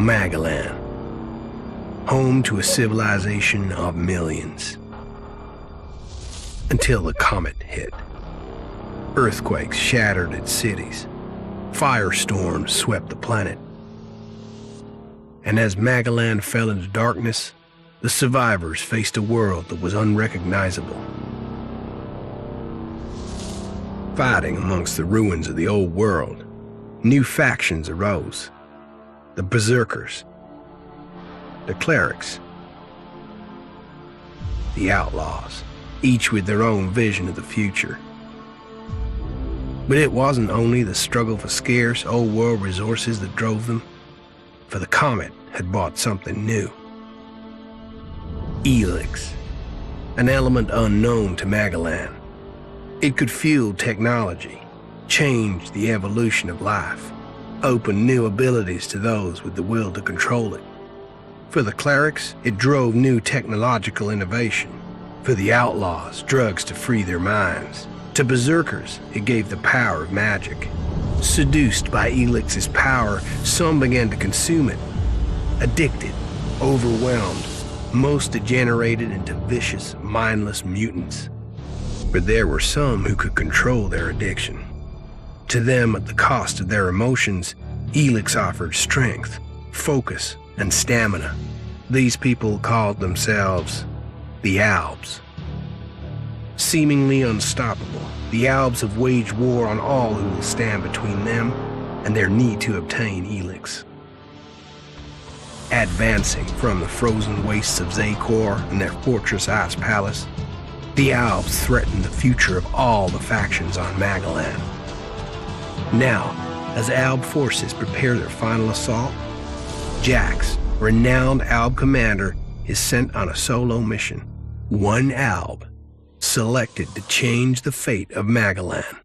Magalan, home to a civilization of millions. Until the comet hit. Earthquakes shattered its cities. Firestorms swept the planet. And as Magalan fell into darkness, the survivors faced a world that was unrecognizable. Fighting amongst the ruins of the old world, new factions arose. The Berserkers, the Clerics, the Outlaws, each with their own vision of the future. But it wasn't only the struggle for scarce old world resources that drove them, for the comet had brought something new. Elex, an element unknown to Magalan. It could fuel technology, change the evolution of life, open new abilities to those with the will to control it. For the Clerics, it drove new technological innovation. For the Outlaws, drugs to free their minds. To Berserkers, it gave the power of magic. Seduced by Elix's power, some began to consume it. Addicted, overwhelmed, most degenerated into vicious, mindless mutants. But there were some who could control their addiction. To them, at the cost of their emotions, Elex offered strength, focus, and stamina. These people called themselves the Albs. Seemingly unstoppable, the Albs have waged war on all who will stand between them and their need to obtain Elex. Advancing from the frozen wastes of Zakor and their fortress Ice Palace, the Albs threaten the future of all the factions on Magalan. Now, as Alb forces prepare their final assault, Jax, renowned Alb commander, is sent on a solo mission. One Alb, selected to change the fate of Magalan.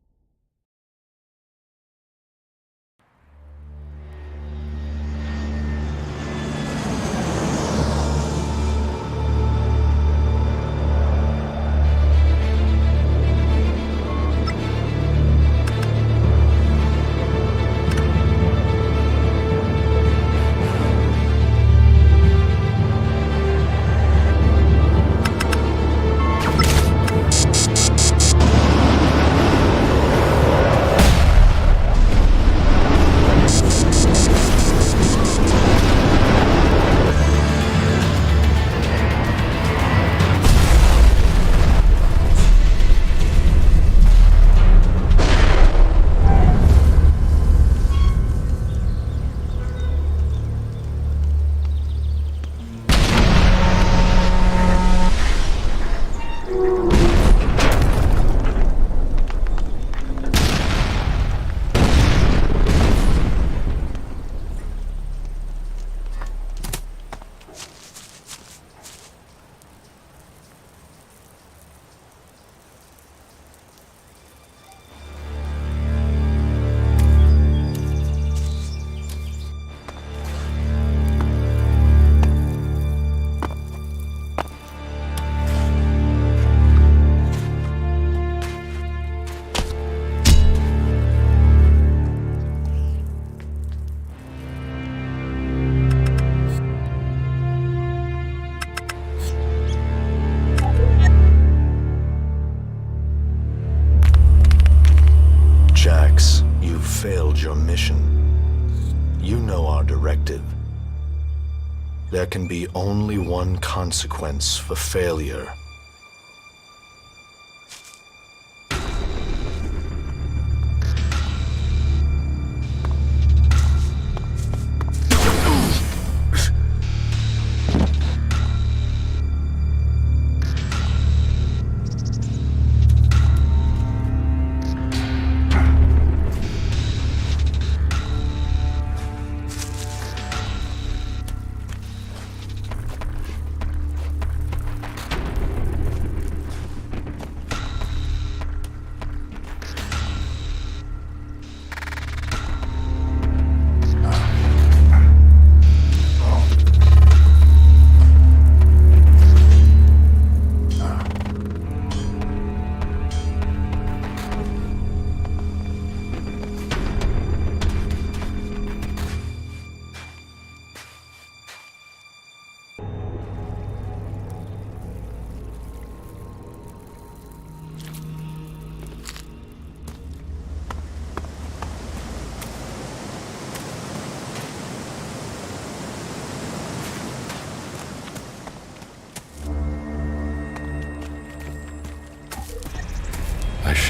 Your mission. You know our directive. There can be only one consequence for failure.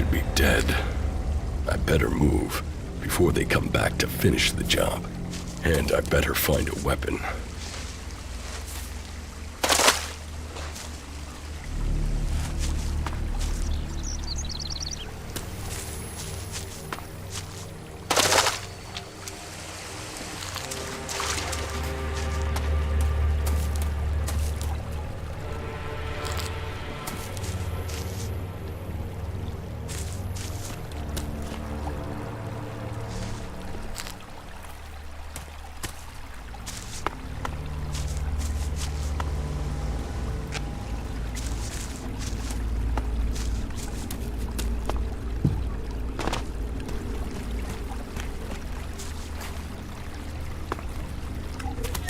should be dead. I better move before they come back to finish the job. And I better find a weapon.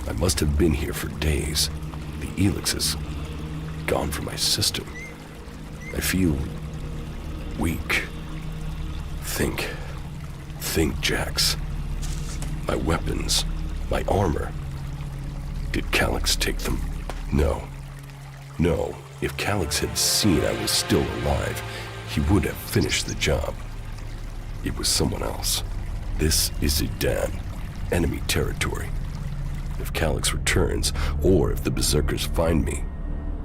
I must have been here for days. The Elex is gone from my system. I feel weak. Think, Jax. My weapons, my armor. Did Calyx take them? No. If Calyx had seen I was still alive, he would have finished the job. It was someone else. This is Idan, enemy territory. If Calyx returns, or if the Berserkers find me,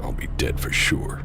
I'll be dead for sure.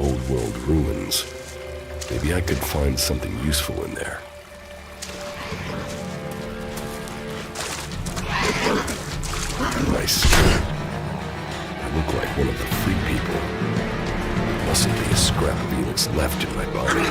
Old world ruins. Maybe I could find something useful in there. Nice. I look like one of the free people. Mustn't be a scrap of Elex left in my body.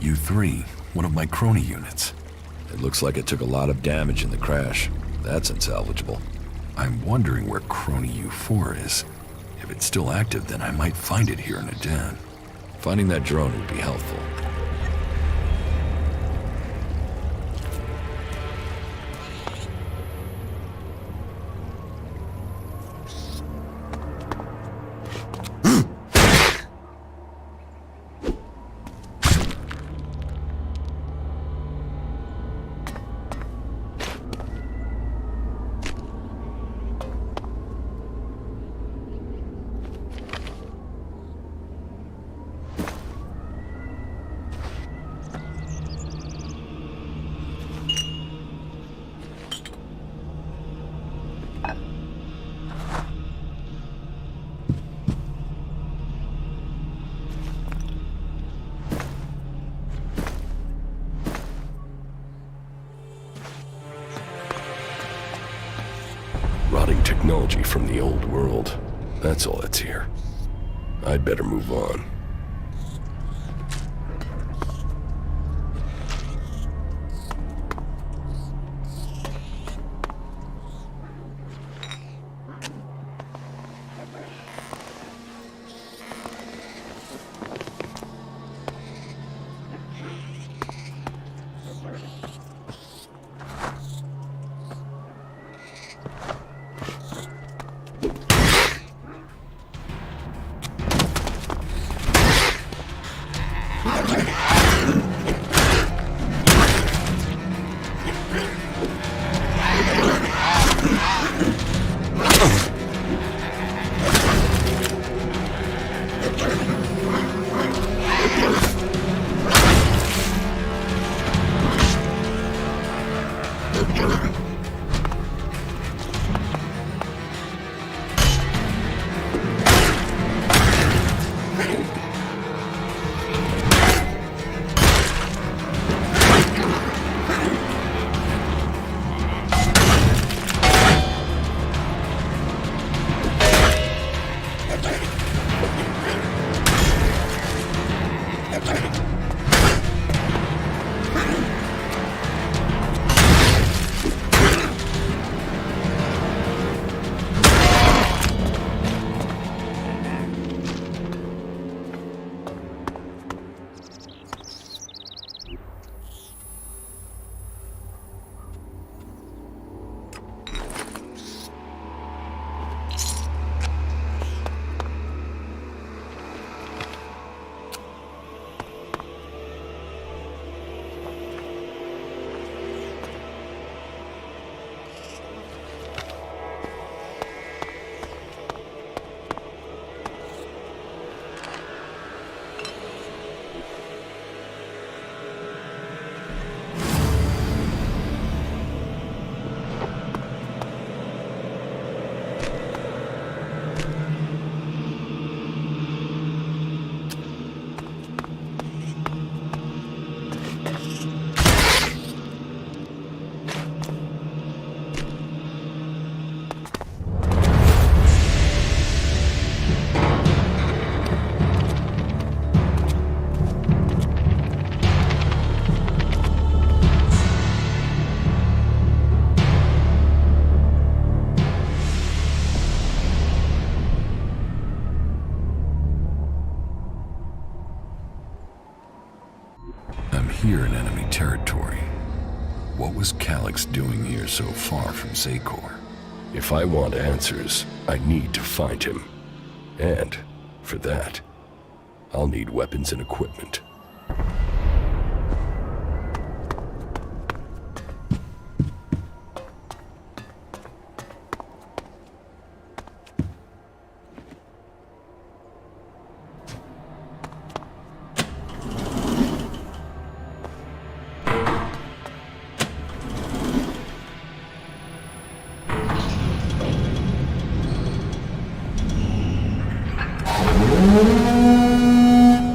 U3, one of my crony units. It looks like it took a lot of damage in the crash. That's unsalvageable. I'm wondering where crony U4 is. If it's still active, then I might find it here in a den. Finding that drone would be helpful. Rotting technology from the old world. That's all that's here. I'd better move on. Here in enemy territory. What was Calyx doing here so far from Zakor? If I want answers, I need to find him. And, for that, I'll need weapons and equipment.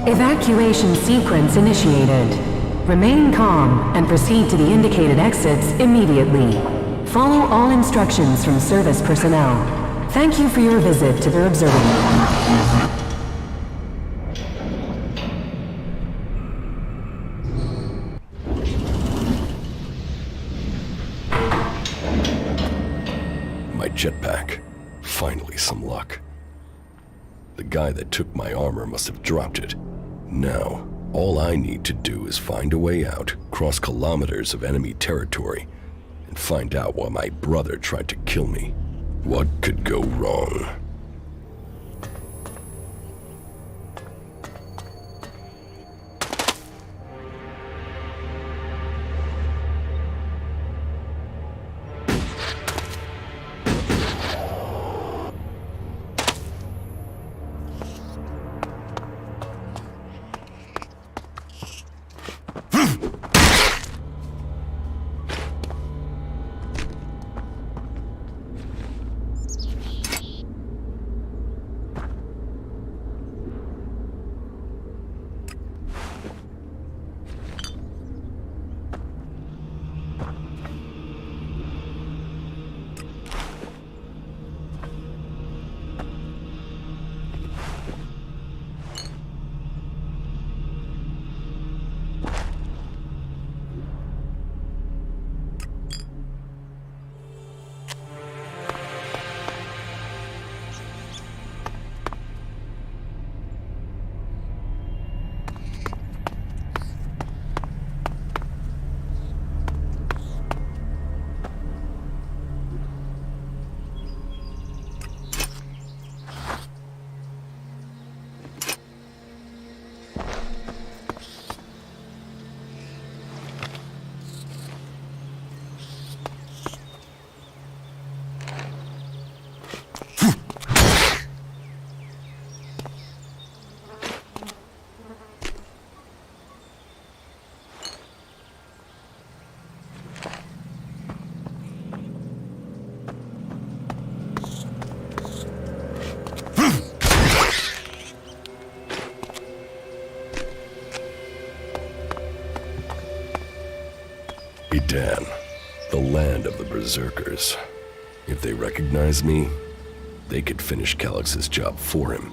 Evacuation sequence initiated. Remain calm and proceed to the indicated exits immediately. Follow all instructions from service personnel. Thank you for your visit to the observatory. jetpack. Finally, some luck. The guy that took my armor must have dropped it. Now, all I need to do is find a way out, cross kilometers of enemy territory, and find out why my brother tried to kill me. What could go wrong? Dan, the land of the Berserkers. If they recognize me, they could finish Calix's job for him.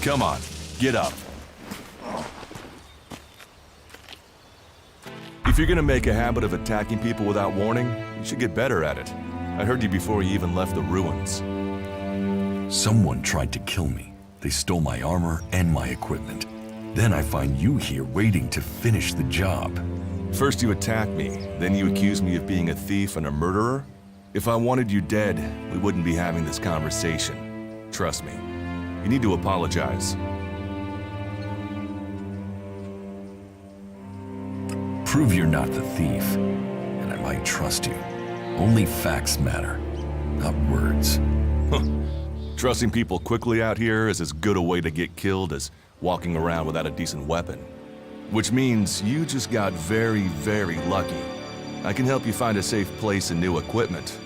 Come on, get up. If you're gonna make a habit of attacking people without warning, you should get better at it. I heard you before you even left the ruins. Someone tried to kill me. They stole my armor and my equipment. Then I find you here waiting to finish the job. First you attack me, then you accuse me of being a thief and a murderer? If I wanted you dead, we wouldn't be having this conversation. Trust me. You need to apologize. Prove you're not the thief, and I might trust you. Only facts matter, not words. Trusting people quickly out here is as good a way to get killed as walking around without a decent weapon. Which means you just got very, very lucky. I can help you find a safe place and new equipment,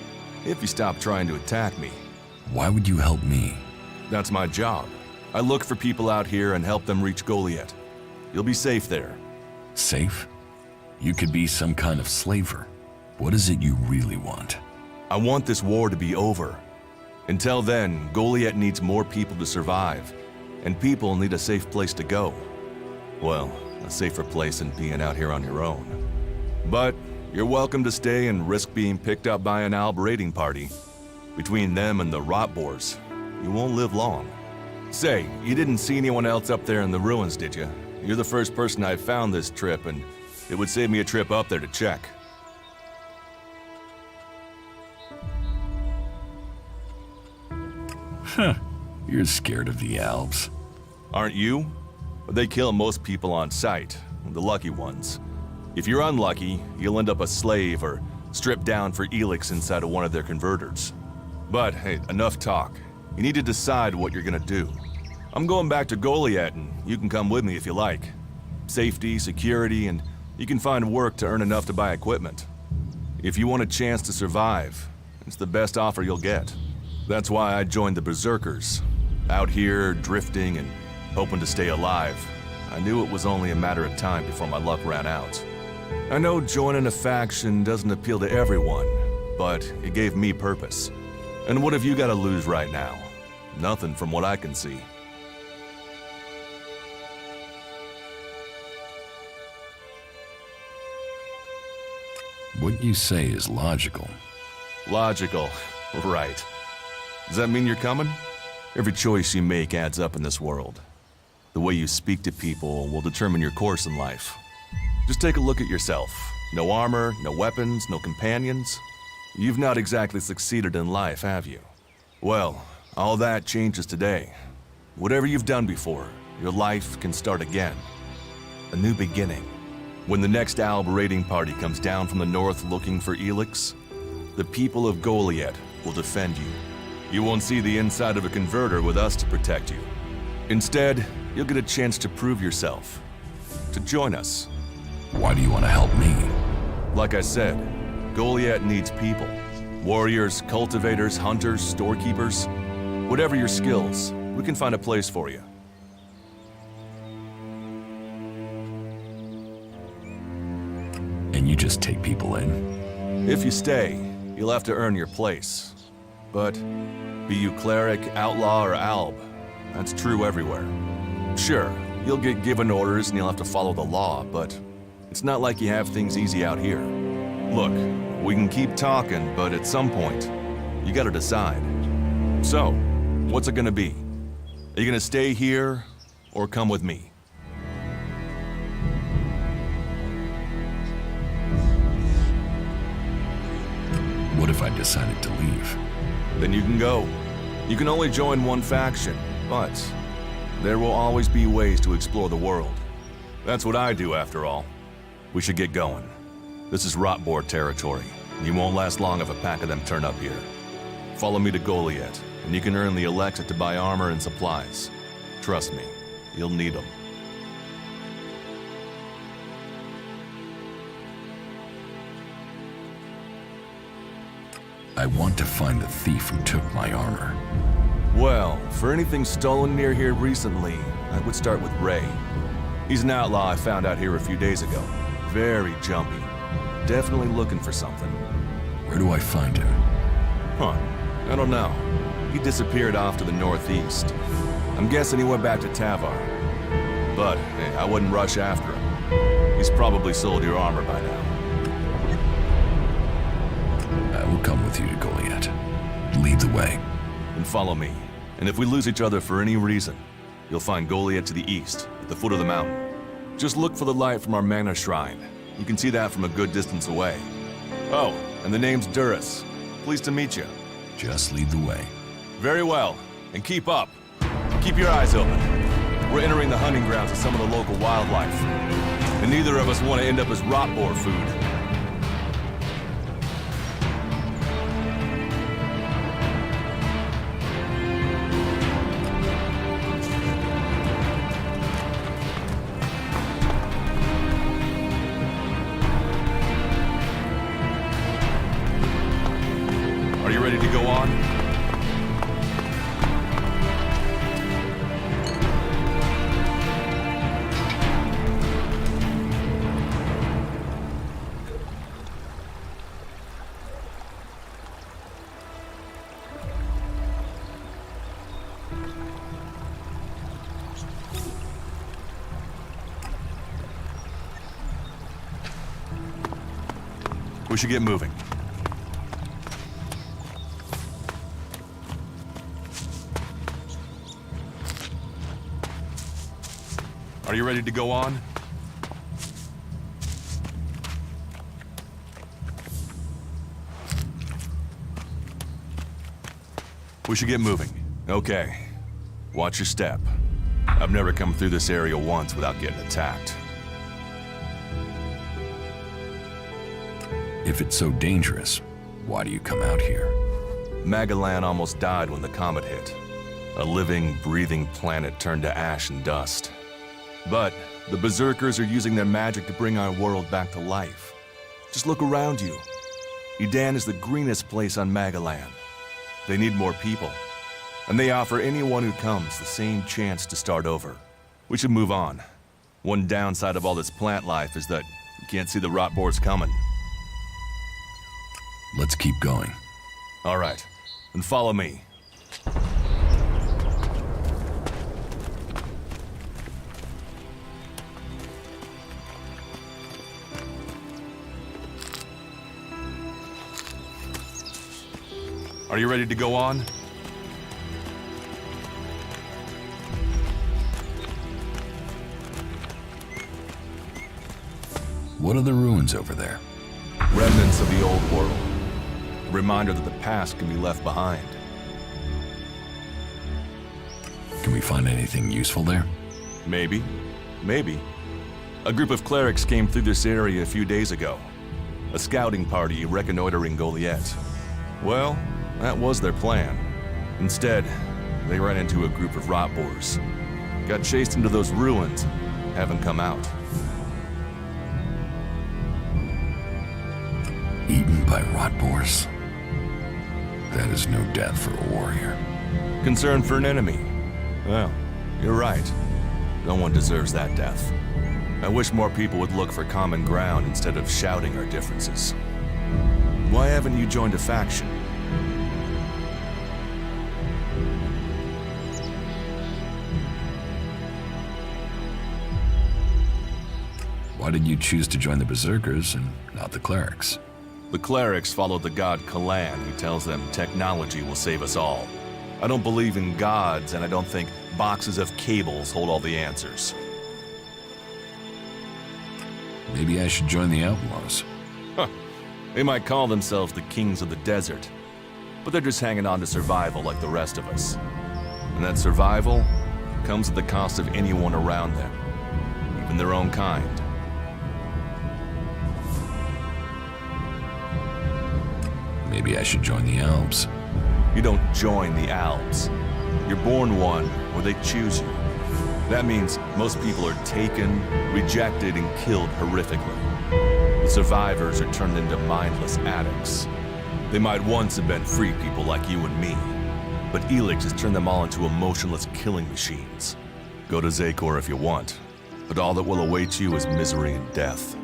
if you stop trying to attack me. Why would you help me? That's my job. I look for people out here and help them reach Goliath. You'll be safe there. Safe? You could be some kind of slaver. What is it you really want? I want this war to be over. Until then, Goliath needs more people to survive, and people need a safe place to go. Well, a safer place than being out here on your own. But you're welcome to stay and risk being picked up by an Alb raiding party. Between them and the Rotboars, you won't live long. Say, you didn't see anyone else up there in the ruins, did you? You're the first person I've found this trip, and it would save me a trip up there to check. Huh. You're scared of the Albs. Aren't you? They kill most people on sight, the lucky ones. If you're unlucky, you'll end up a slave or stripped down for Elex inside of one of their converters. But hey, enough talk. You need to decide what you're gonna do. I'm going back to Goliath, and you can come with me if you like. Safety, security, and You can find work to earn enough to buy equipment. If you want a chance to survive, it's the best offer you'll get. That's why I joined the Berserkers. Out here, drifting and hoping to stay alive. I knew it was only a matter of time before my luck ran out. I know joining a faction doesn't appeal to everyone, but it gave me purpose. And what have you got to lose right now? Nothing from what I can see. What you say is logical. Logical, right. Does that mean you're coming? Every choice you make adds up in this world. The way you speak to people will determine your course in life. Just take a look at yourself. No armor, no weapons, no companions. You've not exactly succeeded in life, have you? Well, all that changes today. Whatever you've done before, your life can start again. A new beginning. When the next Alb raiding party comes down from the north looking for Elex, the people of Goliath will defend you. You won't see the inside of a converter with us to protect you. Instead, you'll get a chance to prove yourself. To join us. Why do you want to help me? Like I said, Goliath needs people. Warriors, cultivators, hunters, storekeepers. Whatever your skills, we can find a place for you. And you just take people in? If you stay, you'll have to earn your place. But be you cleric, outlaw, or alb, that's true everywhere. Sure, you'll get given orders and you'll have to follow the law, but it's not like you have things easy out here. Look, we can keep talking, but at some point, you gotta decide. So, what's it gonna be? Are you gonna stay here, or come with me? What if I decided to leave? Then you can go. You can only join one faction, but there will always be ways to explore the world. That's what I do, after all. We should get going. This is Rotboard territory, and you won't last long if a pack of them turn up here. Follow me to Goliath, and you can earn the Elex to buy armor and supplies. Trust me, you'll need them. I want to find the thief who took my armor. Well, for anything stolen near here recently, I would start with Ray. He's an outlaw I found out here a few days ago. Very jumpy. Definitely looking for something. Where do I find him? Huh. I don't know. He disappeared off to the northeast. I'm guessing he went back to Tavar. But, hey, I wouldn't rush after him. He's probably sold your armor by now. I will come with you to Goliath. Lead the way. And follow me. And if we lose each other for any reason, you'll find Goliath to the east, at the foot of the mountain. Just look for the light from our mana shrine. You can see that from a good distance away. Oh, and the name's Duras. Pleased to meet you. Just lead the way. Very well. And keep up. Keep your eyes open. We're entering the hunting grounds of some of the local wildlife. And neither of us want to end up as rotboar food. Are you ready to go on? We should get moving. Are you ready to go on? We should get moving. Okay. Watch your step. I've never come through this area once without getting attacked. If it's so dangerous, why do you come out here? Magalan almost died when the comet hit. A living, breathing planet turned to ash and dust. But the Berserkers are using their magic to bring our world back to life. Just look around you. Edan is the greenest place on Magalan. They need more people, and they offer anyone who comes the same chance to start over. We should move on. One downside of all this plant life is that you can't see the rot boars coming. Let's keep going. All right, then follow me. Are you ready to go on? What are the ruins over there? Remnants of the old world. A reminder that the past can be left behind. Can we find anything useful there? Maybe. Maybe. A group of clerics came through this area a few days ago. A scouting party reconnoitering Goliath. Well, that was their plan. Instead, they ran into a group of rot boars. Got chased into those ruins, haven't come out. Eaten by rot boars? That is no death for a warrior. Concern for an enemy? Well, you're right. No one deserves that death. I wish more people would look for common ground instead of shouting our differences. Why haven't you joined a faction? Why did you choose to join the Berserkers and not the clerics? The clerics follow the god Magalan, who tells them technology will save us all. I don't believe in gods, and I don't think boxes of cables hold all the answers. Maybe I should join the Outlaws. Huh. They might call themselves the kings of the desert, but they're just hanging on to survival like the rest of us. And that survival comes at the cost of anyone around them, even their own kind. Maybe I should join the Elves. You don't join the Alps. You're born one, or they choose you. That means most people are taken, rejected, and killed horrifically. The survivors are turned into mindless addicts. They might once have been free people like you and me, but Elex has turned them all into emotionless killing machines. Go to Zakor if you want, but all that will await you is misery and death.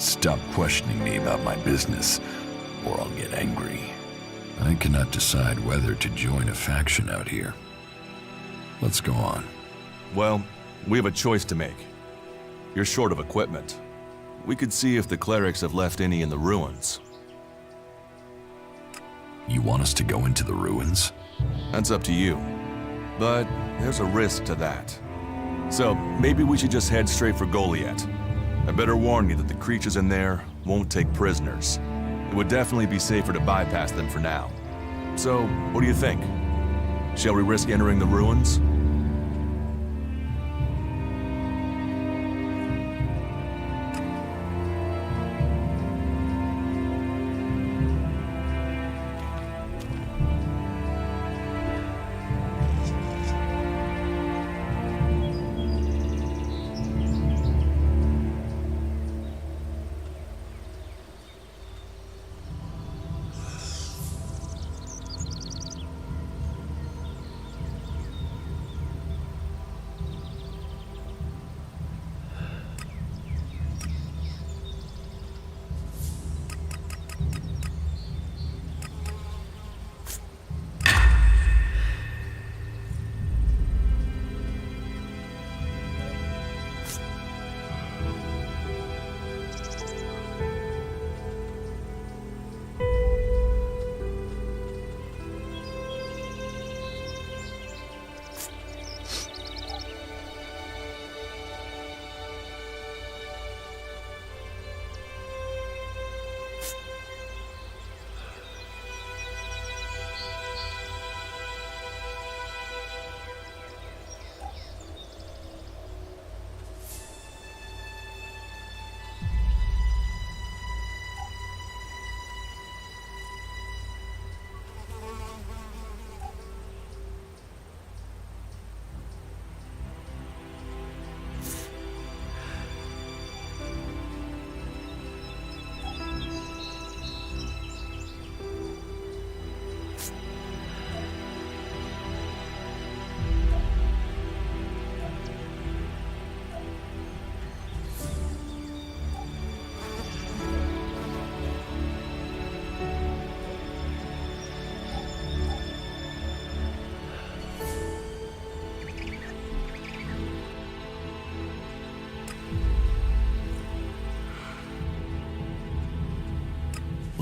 Stop questioning me about my business, or I'll get angry. I cannot decide whether to join a faction out here. Let's go on. Well, we have a choice to make. You're short of equipment. We could see if the clerics have left any in the ruins. You want us to go into the ruins? That's up to you. But there's a risk to that. So maybe we should just head straight for Goliath. I better warn you that the creatures in there won't take prisoners. It would definitely be safer to bypass them for now. So, what do you think? Shall we risk entering the ruins?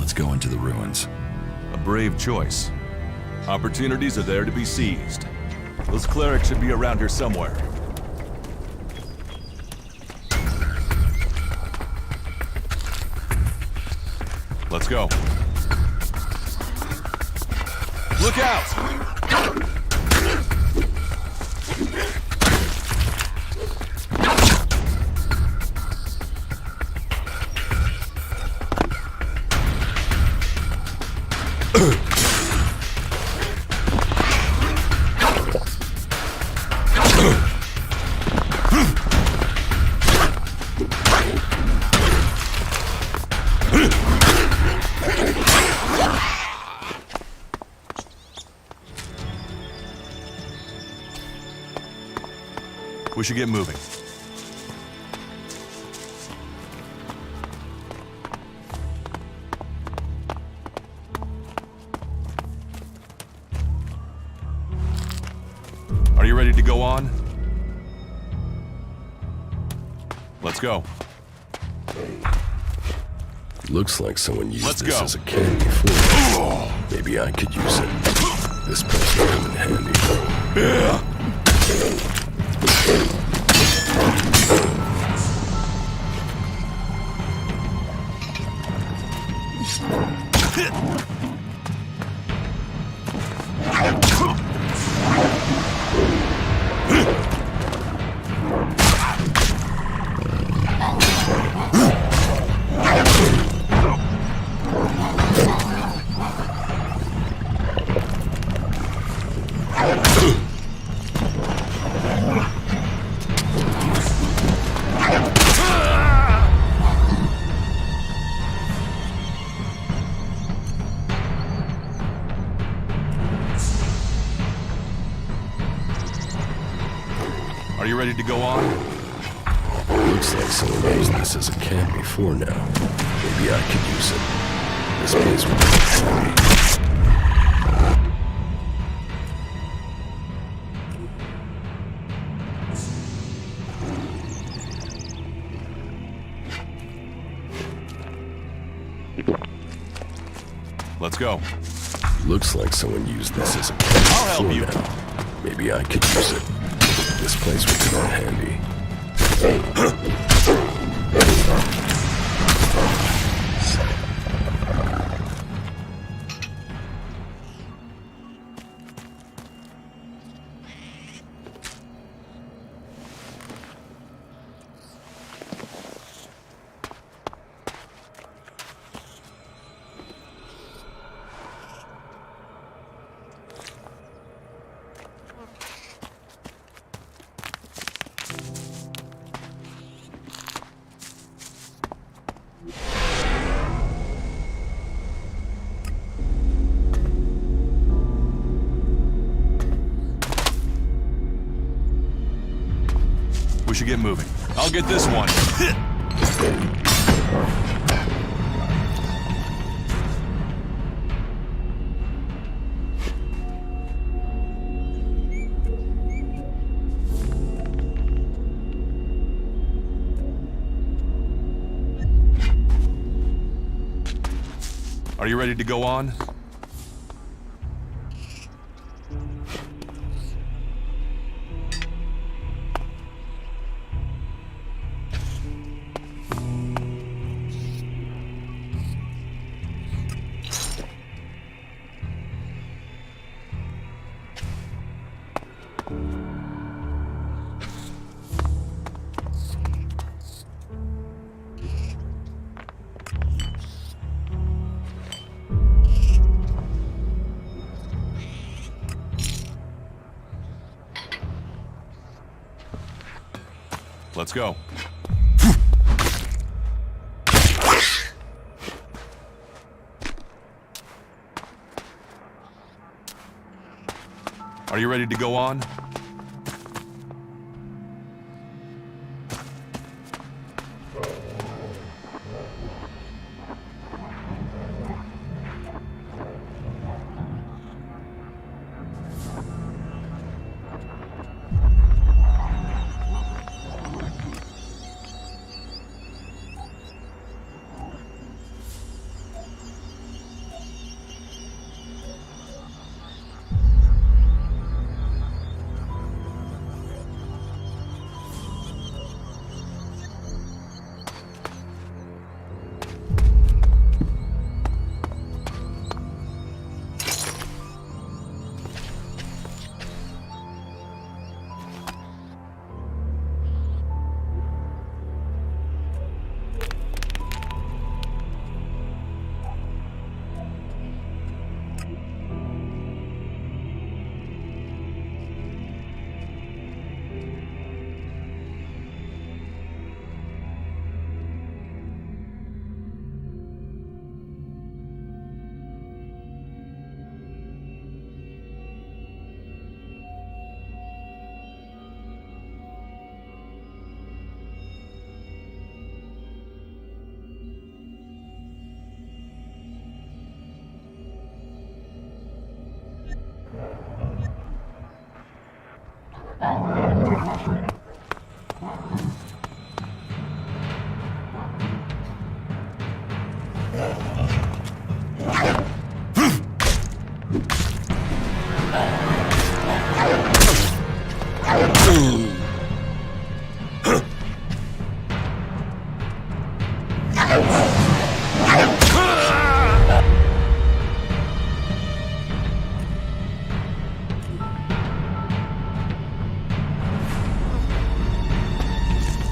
Let's go into the ruins. A brave choice. Opportunities are there to be seized. Those clerics should be around here somewhere. Let's go. Look out! We should get moving. Are you ready to go on? Let's go. Looks like someone used Let's this go. as a can before. Maybe I could use it. This place will come in handy. Yeah. Are you ready to go on? Looks like someone used this as a camp before now. Maybe I could use it. This place will be handy. Let's go. Looks like someone used this as a camp I'll help before you. now. Maybe I could use it. This place would come in handy. We should get moving. I'll get this one. Are you ready to go on? Let's go. Are you ready to go on?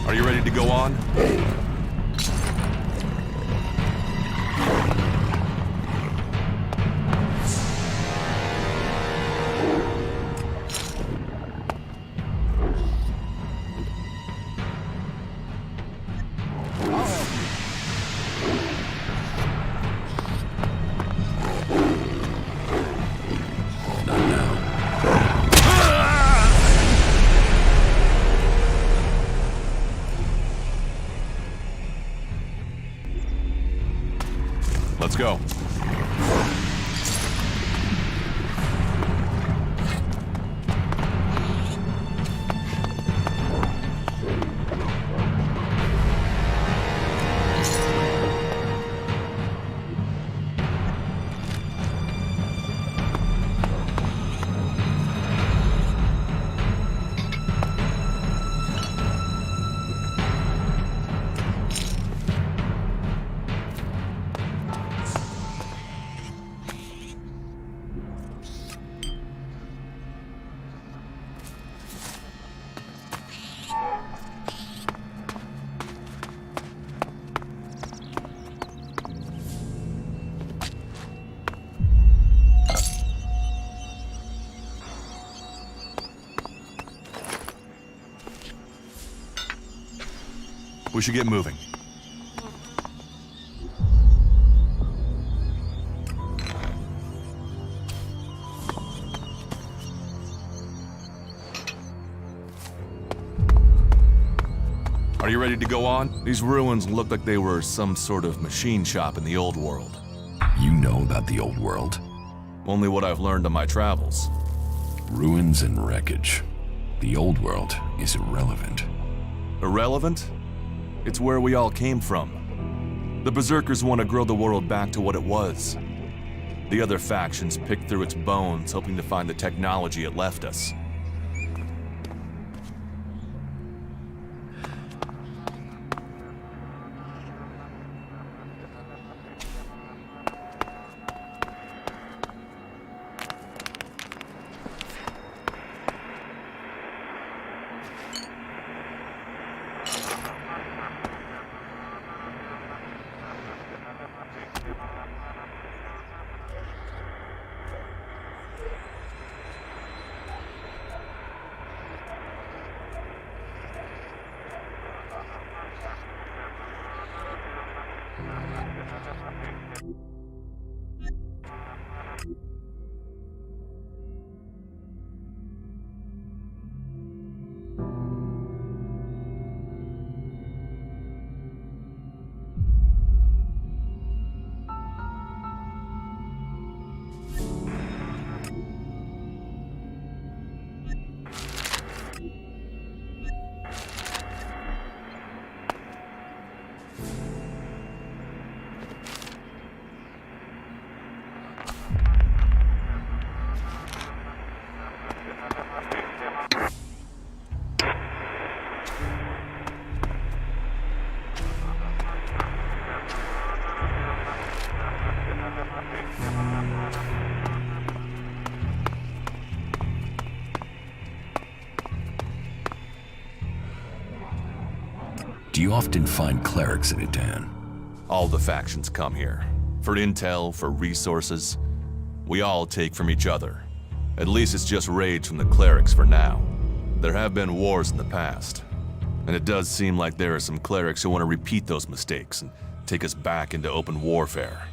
Are you ready to go on? Let's go. We should get moving. Are you ready to go on? These ruins look like they were some sort of machine shop in the old world. You know about the old world? Only what I've learned on my travels. Ruins and wreckage. The old world is irrelevant. Irrelevant? It's where we all came from. The Berserkers want to grow the world back to what it was. The other factions picked through its bones, hoping to find the technology it left us. Do you often find clerics in Adan? All the factions come here. For intel, for resources. We all take from each other. At least it's just raids from the clerics for now. There have been wars in the past. And it does seem like there are some clerics who want to repeat those mistakes and take us back into open warfare.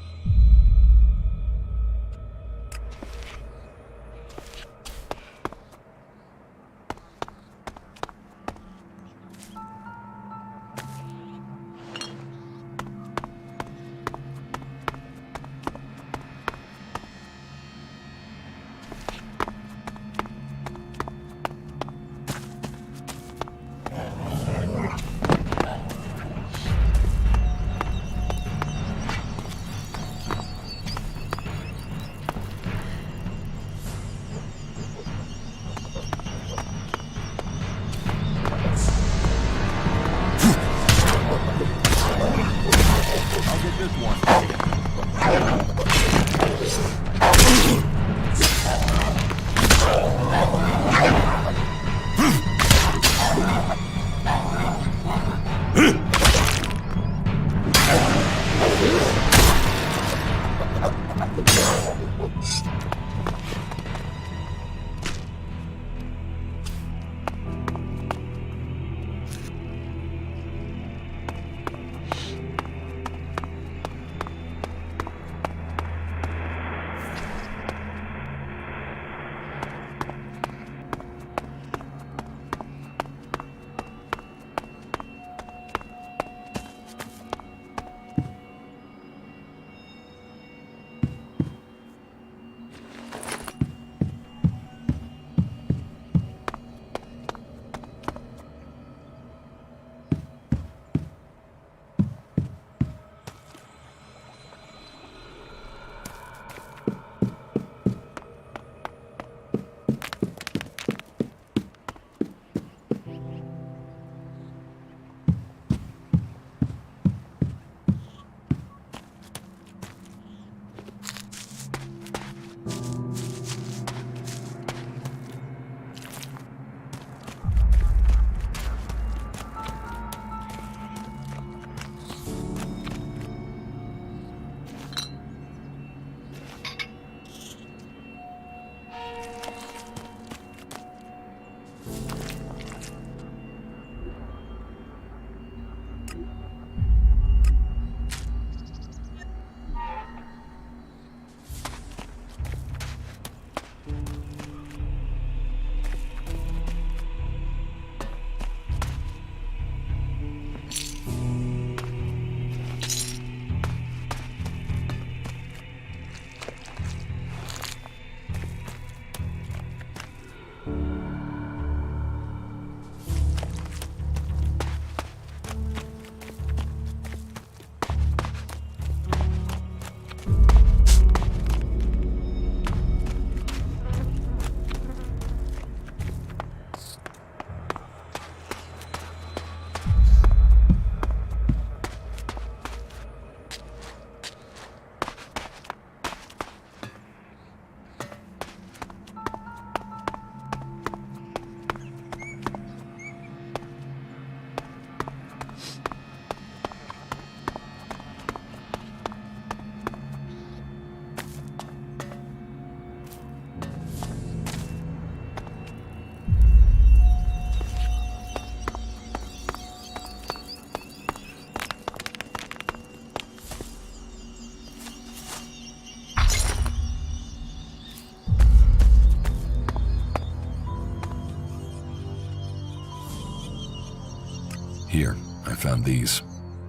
Here, I found these.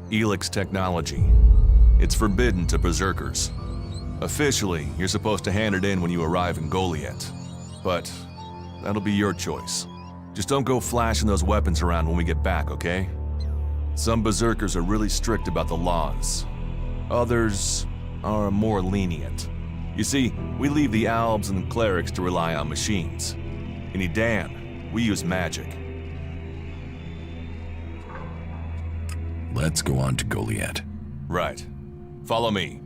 Elex technology. It's forbidden to berserkers. Officially, you're supposed to hand it in when you arrive in Goliath. But that'll be your choice. Just don't go flashing those weapons around when we get back, okay? Some berserkers are really strict about the laws. Others are more lenient. You see, we leave the albs and clerics to rely on machines. In Edan, we use magic. Let's go on to Goliath. Right. Follow me.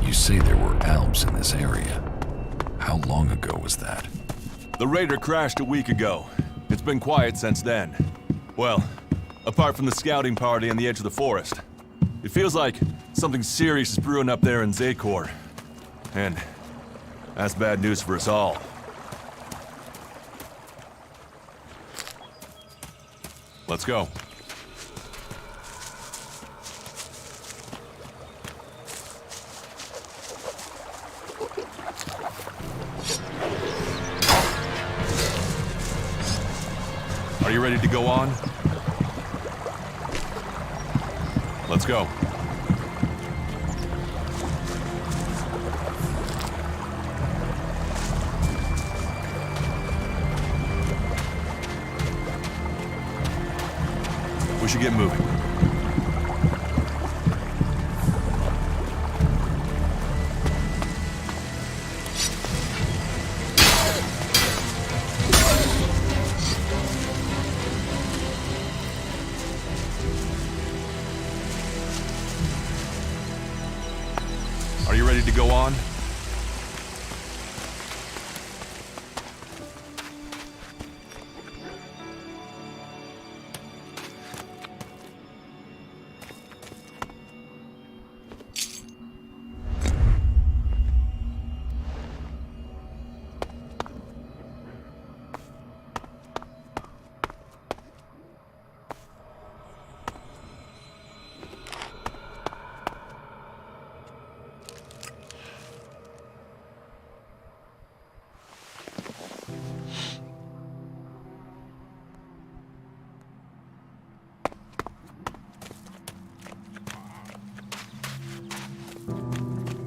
You say there were albs in this area. How long ago was that? The raider crashed a week ago. It's been quiet since then. Well, apart from the scouting party on the edge of the forest. It feels like something serious is brewing up there in Zakor. And that's bad news for us all. Let's go. Are you ready to go on? Let's go. We should get moving. Are you ready to go on?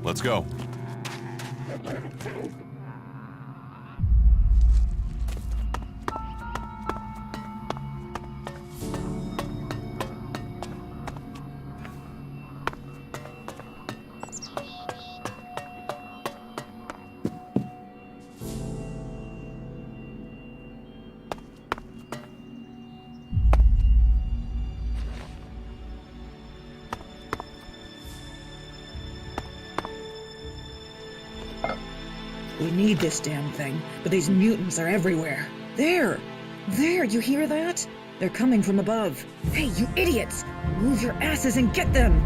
Let's go. We need this damn thing, but these mutants are everywhere. There! There, you hear that? They're coming from above. Hey, you idiots! Move your asses and get them!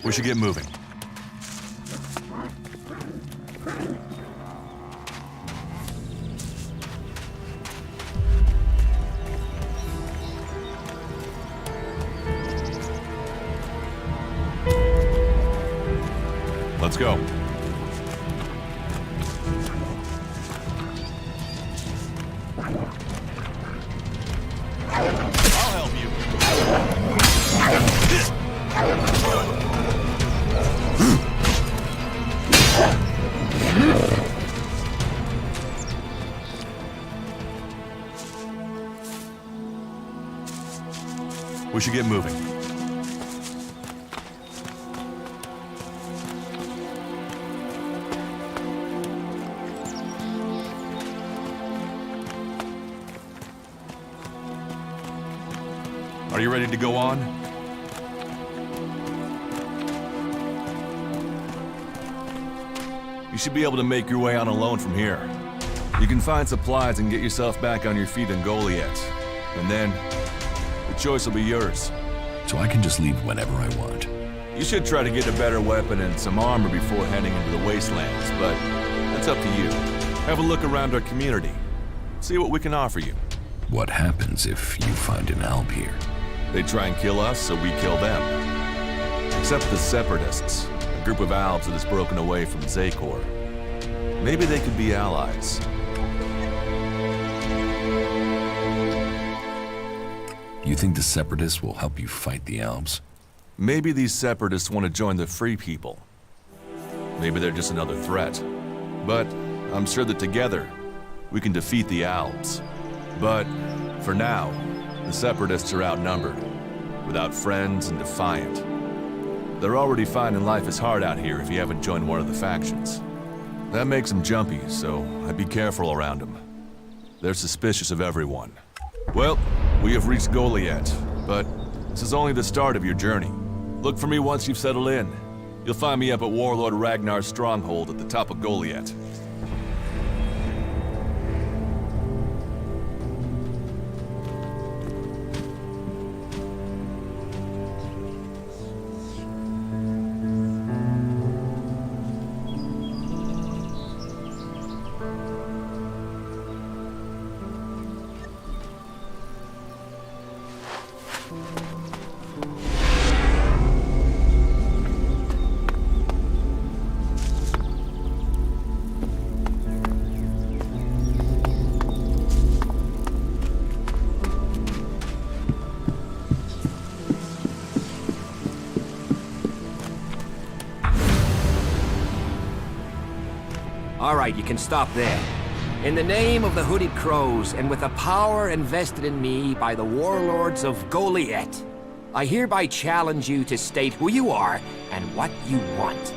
We should get moving. Let's go. I'll help you. We should get moving. Are you ready to go on? You should be able to make your way on alone from here. You can find supplies and get yourself back on your feet in Goliath. And then, the choice will be yours. So I can just leave whenever I want. You should try to get a better weapon and some armor before heading into the wastelands, but that's up to you. Have a look around our community. See what we can offer you. What happens if you find an alb here? They try and kill us, so we kill them. Except the Separatists, a group of Albs that has broken away from Zakor. Maybe they could be allies. You think the Separatists will help you fight the Albs? Maybe these Separatists want to join the Free People. Maybe they're just another threat. But I'm sure that together, we can defeat the Albs. But for now, the Separatists are outnumbered, without friends and defiant. They're already finding life is hard out here if you haven't joined one of the factions. That makes them jumpy, so I'd be careful around them. They're suspicious of everyone. Well, we have reached Goliath, but this is only the start of your journey. Look for me once you've settled in. You'll find me up at Warlord Ragnar's stronghold at the top of Goliath. All right, you can stop there. In the name of the Hooded Crows, and with the power invested in me by the warlords of Goliath, I hereby challenge you to state who you are and what you want.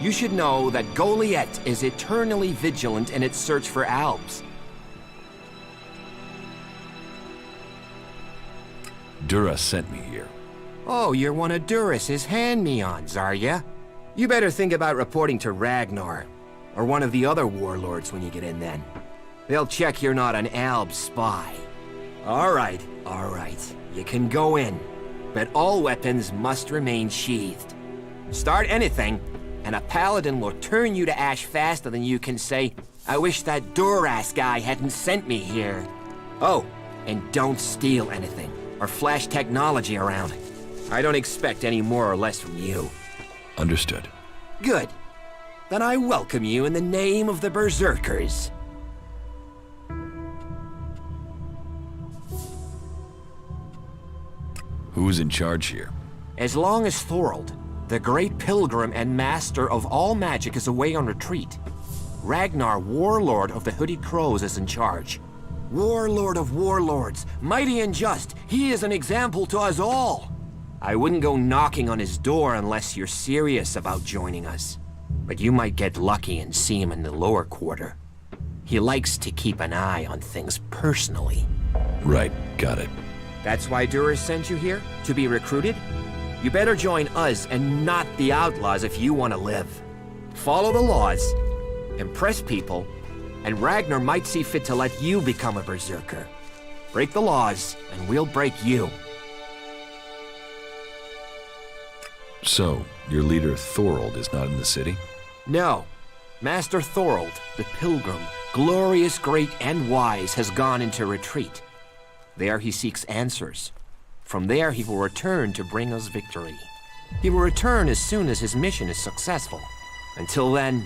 You should know that Goliath is eternally vigilant in its search for Albs. Dura sent me here. Oh, you're one of Duras's hand-me-ons, are ya? You better think about reporting to Ragnar, or one of the other warlords when you get in then. They'll check you're not an Alb spy. All right. You can go in, but all weapons must remain sheathed. Start anything, and a paladin will turn you to ash faster than you can say, I wish that Duras guy hadn't sent me here. Oh, and don't steal anything, or flash technology around. I don't expect any more or less from you. Understood. Good. Then I welcome you in the name of the Berserkers. Who's in charge here? As long as Thorold, the great pilgrim and master of all magic, is away on retreat, Ragnar, warlord of the Hooded Crows, is in charge. Warlord of warlords, mighty and just, he is an example to us all. I wouldn't go knocking on his door unless you're serious about joining us. But you might get lucky and see him in the lower quarter. He likes to keep an eye on things personally. Right, got it. That's why Duras sent you here? To be recruited? You better join us and not the outlaws if you want to live. Follow the laws, impress people, and Ragnar might see fit to let you become a berserker. Break the laws, and we'll break you. So, your leader Thorold is not in the city? No. Master Thorold, the pilgrim, glorious, great, and wise, has gone into retreat. There he seeks answers. From there he will return to bring us victory. He will return as soon as his mission is successful. Until then,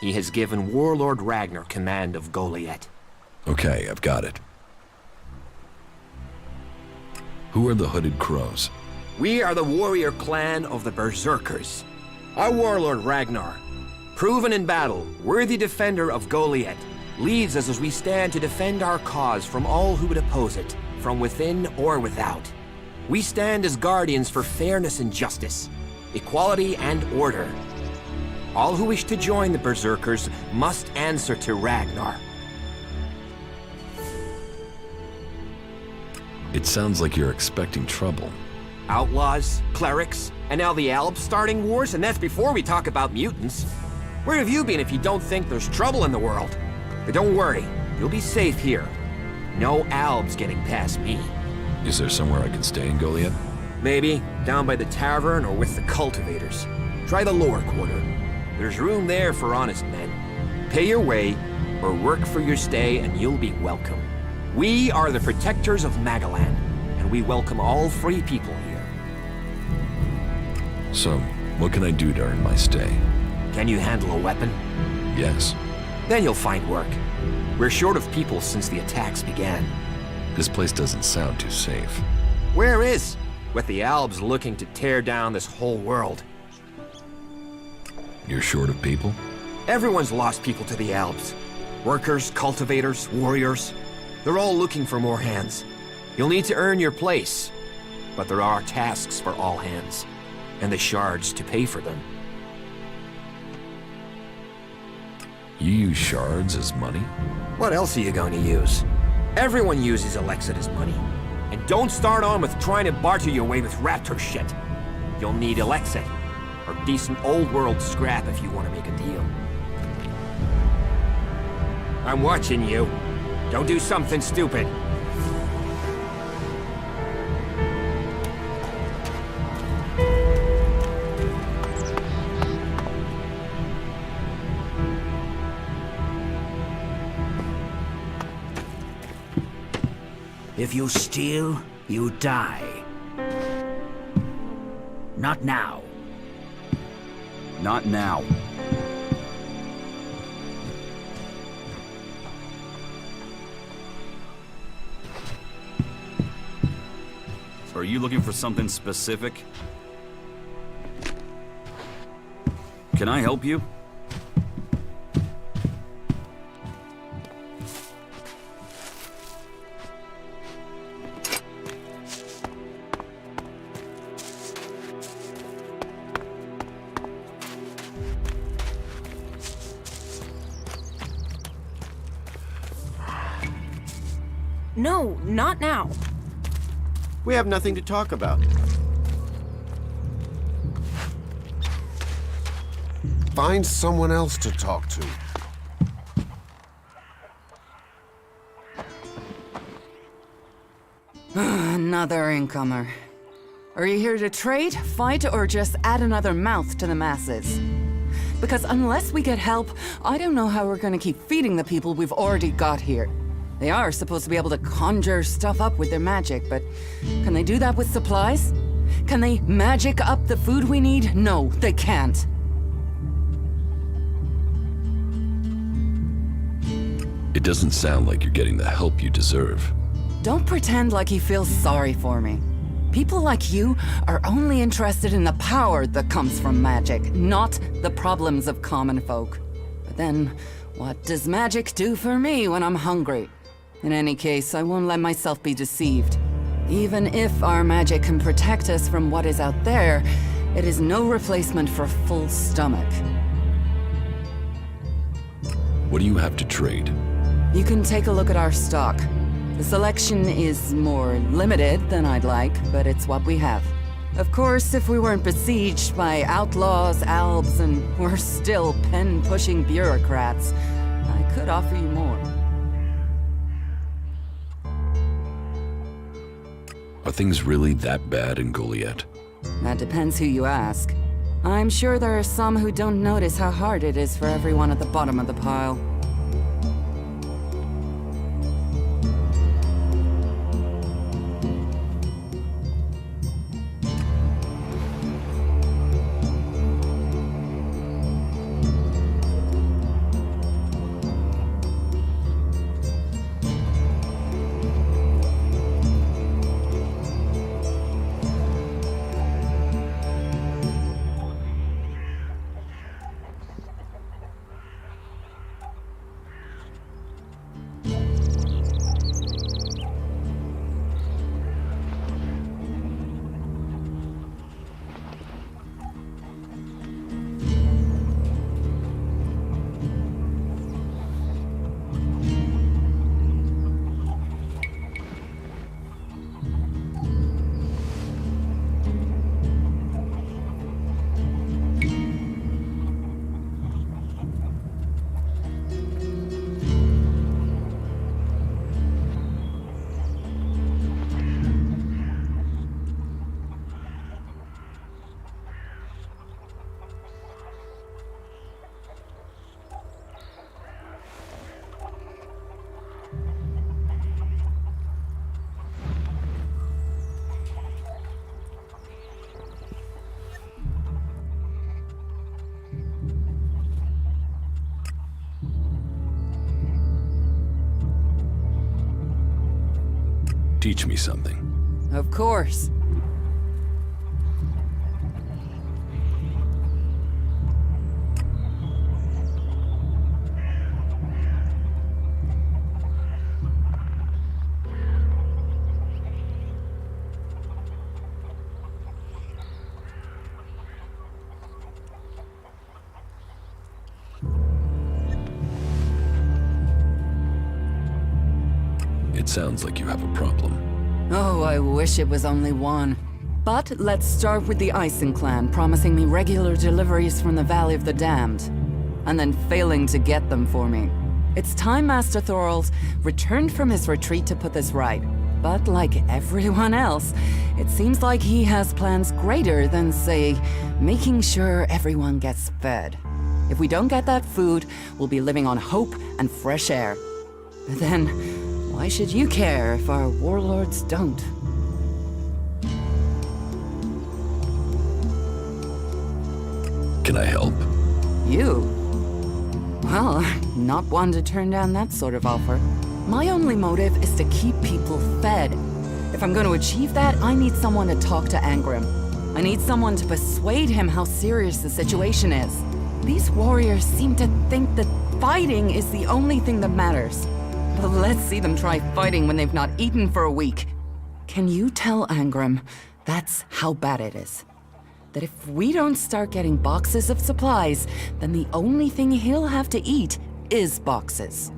he has given Warlord Ragnar command of Goliath. Okay, I've got it. Who are the Hooded Crows? We are the warrior clan of the Berserkers. Our warlord Ragnar, proven in battle, worthy defender of Goliath, leads us as we stand to defend our cause from all who would oppose it, from within or without. We stand as guardians for fairness and justice, equality and order. All who wish to join the Berserkers must answer to Ragnar. It sounds like you're expecting trouble. Outlaws, clerics, and now the Albs starting wars, and that's before we talk about mutants. Where have you been if you don't think there's trouble in the world? But don't worry, you'll be safe here. No Albs getting past me. Is there somewhere I can stay in Goliath? Maybe down by the tavern or with the cultivators. Try the lower quarter. There's room there for honest men. Pay your way, or work for your stay, and you'll be welcome. We are the protectors of Magalan, and we welcome all free people here. So, what can I do to earn my stay? Can you handle a weapon? Yes. Then you'll find work. We're short of people since the attacks began. This place doesn't sound too safe. Where is? With the Albs looking to tear down this whole world. You're short of people? Everyone's lost people to the Albs. Workers, cultivators, warriors. They're all looking for more hands. You'll need to earn your place. But there are tasks for all hands. And the shards to pay for them. You use shards as money? What else are you going to use? Everyone uses Elex as money. And don't start on with trying to barter your way with raptor shit. You'll need Elex or decent old world scrap if you want to make a deal. I'm watching you. Don't do something stupid. If you steal, you die. Not now. Not now. So are you looking for something specific? Can I help you? No, not now. We have nothing to talk about. Find someone else to talk to. Another incomer. Are you here to trade, fight, or just add another mouth to the masses? Because unless we get help, I don't know how we're gonna keep feeding the people we've already got here. They are supposed to be able to conjure stuff up with their magic, but can they do that with supplies? Can they magic up the food we need? No, they can't. It doesn't sound like you're getting the help you deserve. Don't pretend like you feel sorry for me. People like you are only interested in the power that comes from magic, not the problems of common folk. But then, what does magic do for me when I'm hungry? In any case, I won't let myself be deceived. Even if our magic can protect us from what is out there, it is no replacement for a full stomach. What do you have to trade? You can take a look at our stock. The selection is more limited than I'd like, but it's what we have. Of course, if we weren't besieged by outlaws, albs, and we're still pen-pushing bureaucrats, I could offer you more. Are things really that bad in Goliath? That depends who you ask. I'm sure there are some who don't notice how hard it is for everyone at the bottom of the pile. teach me something? Of course. It sounds like you have a problem. Oh, I wish it was only one. But let's start with the Ison clan promising me regular deliveries from the Valley of the Damned, and then failing to get them for me. It's time Master Thorald returned from his retreat to put this right. But like everyone else, it seems like he has plans greater than, say, making sure everyone gets fed. If we don't get that food, we'll be living on hope and fresh air. But then, why should you care if our warlords don't? Can I help? You? Well, I'm not one to turn down that sort of offer. My only motive is to keep people fed. If I'm going to achieve that, I need someone to talk to Angrim. I need someone to persuade him how serious the situation is. These warriors seem to think that fighting is the only thing that matters. But let's see them try fighting when they've not eaten for a week. Can you tell Angrim that's how bad it is? That if we don't start getting boxes of supplies, then the only thing he'll have to eat is boxes.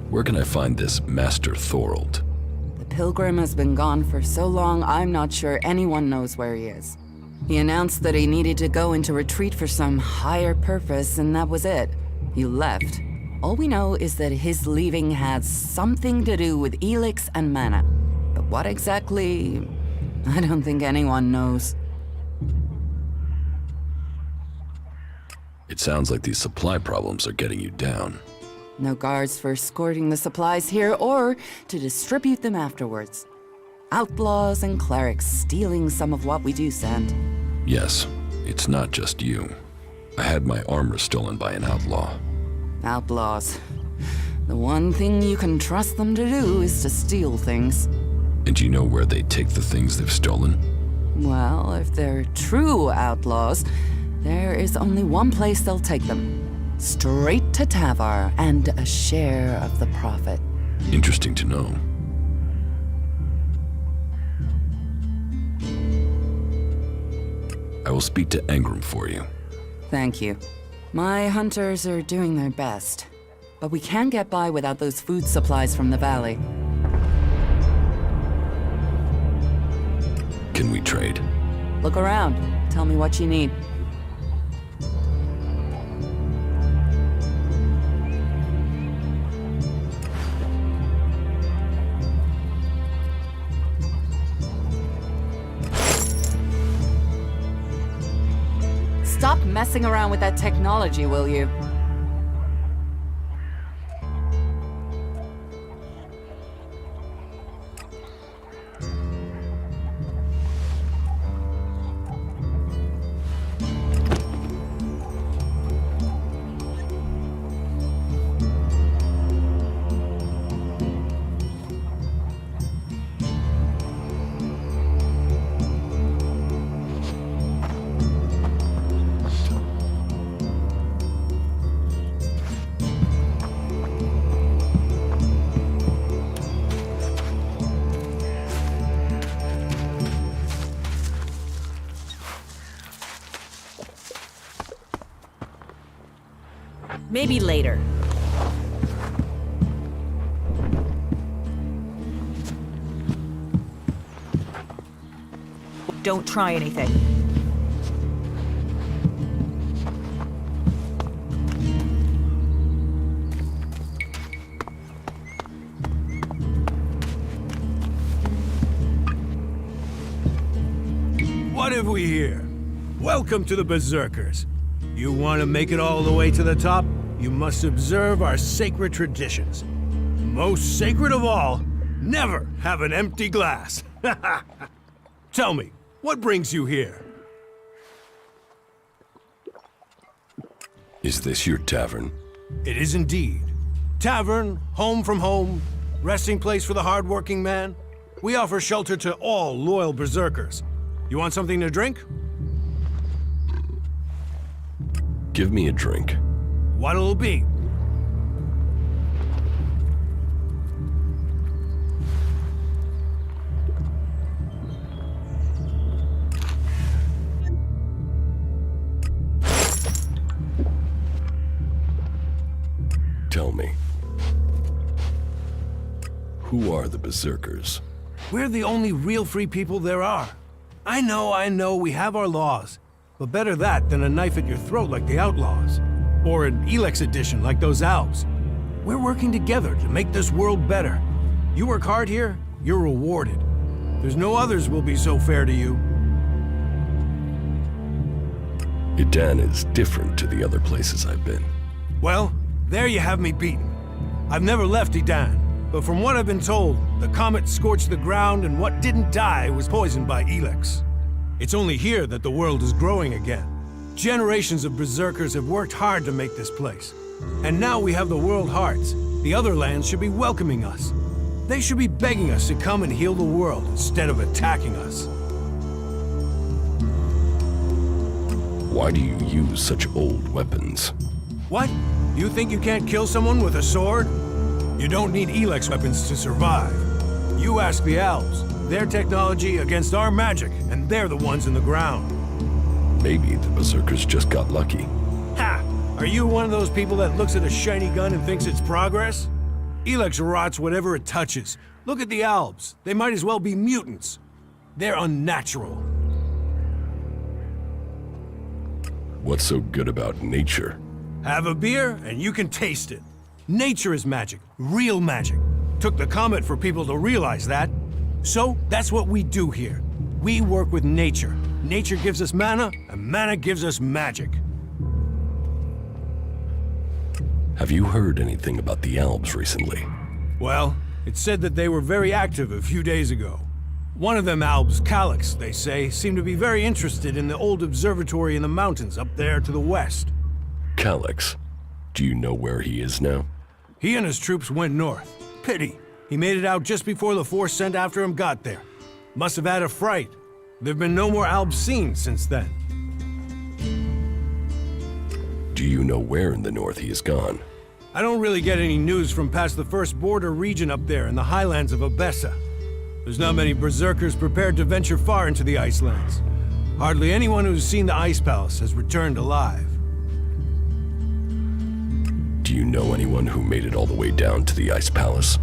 Where can I find this Master Thorald? The pilgrim has been gone for so long, I'm not sure anyone knows where he is. He announced that he needed to go into retreat for some higher purpose, and that was it. He left. All we know is that his leaving had something to do with Elex and mana. But what exactly, I don't think anyone knows. It sounds like these supply problems are getting you down. No guards for escorting the supplies here or to distribute them afterwards. Outlaws and clerics stealing some of what we do send. Yes, it's not just you. I had my armor stolen by an outlaw. Outlaws. The one thing you can trust them to do is to steal things. And you know where they take the things they've stolen? Well, if they're true outlaws, there is only one place they'll take them. Straight to Tavar and a share of the profit. Interesting to know. I will speak to Angrim for you. Thank you. My hunters are doing their best, but we can't get by without those food supplies from the valley. Can we trade? Look around. Tell me what you need. Stop messing around with that technology, will you? Maybe later. Don't try anything. What have we here? Welcome to the Berserkers. You want to make it all the way to the top? You must observe our sacred traditions. Most sacred of all, never have an empty glass. Tell me, what brings you here? Is this your tavern? It is indeed. Tavern, home from home, resting place for the hard-working man. We offer shelter to all loyal berserkers. You want something to drink? Give me a drink. What'll it be? Tell me, who are the berserkers? We're the only real free people there are. I know, we have our laws. But better that than a knife at your throat like the outlaws. Or an Elex edition like those elves. We're working together to make this world better. You work hard here, you're rewarded. There's no others will be so fair to you. Idan is different to the other places I've been. Well, there you have me beaten. I've never left Idan, but from what I've been told, the comet scorched the ground and what didn't die was poisoned by Elex. It's only here that the world is growing again. Generations of berserkers have worked hard to make this place. And now we have the world hearts. The other lands should be welcoming us. They should be begging us to come and heal the world instead of attacking us. Why do you use such old weapons? What? You think you can't kill someone with a sword? You don't need Elex weapons to survive. You ask the elves. Their technology against our magic, and they're the ones in the ground. Maybe the berserkers just got lucky. Ha! Are you one of those people that looks at a shiny gun and thinks it's progress? Elex rots whatever it touches. Look at the elves. They might as well be mutants. They're unnatural. What's so good about nature? Have a beer, and you can taste it. Nature is magic. Real magic. Took the comet for people to realize that. So, that's what we do here. We work with nature. Nature gives us mana, and mana gives us magic. Have you heard anything about the elves recently? Well, it's said that they were very active a few days ago. One of them elves, Elex, they say, seemed to be very interested in the old observatory in the mountains up there to the west. Elex, do you know where he is now? He and his troops went north. Pity. He made it out just before the force sent after him got there. Must have had a fright. There've been no more elves seen since then. Do you know where in the north he is gone? I don't really get any news from past the first border region up there in the highlands of Abessa. There's not many berserkers prepared to venture far into the Icelands. Hardly anyone who's seen the Ice Palace has returned alive. Do you know anyone who made it all the way down to the Ice Palace?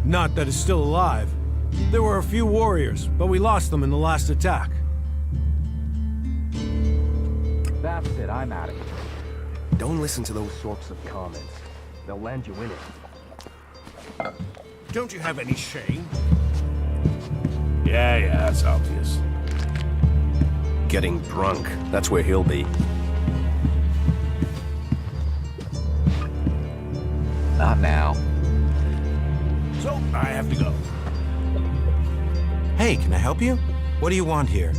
Not that is still alive. There were a few warriors, but we lost them in the last attack. That's it, I'm out of here. Don't listen to those sorts of comments. They'll land you in it. Don't you have any shame? Yeah, that's obvious. Getting drunk. That's where he'll be. Not now. So, I have to go. Hey, can I help you? What do you want here?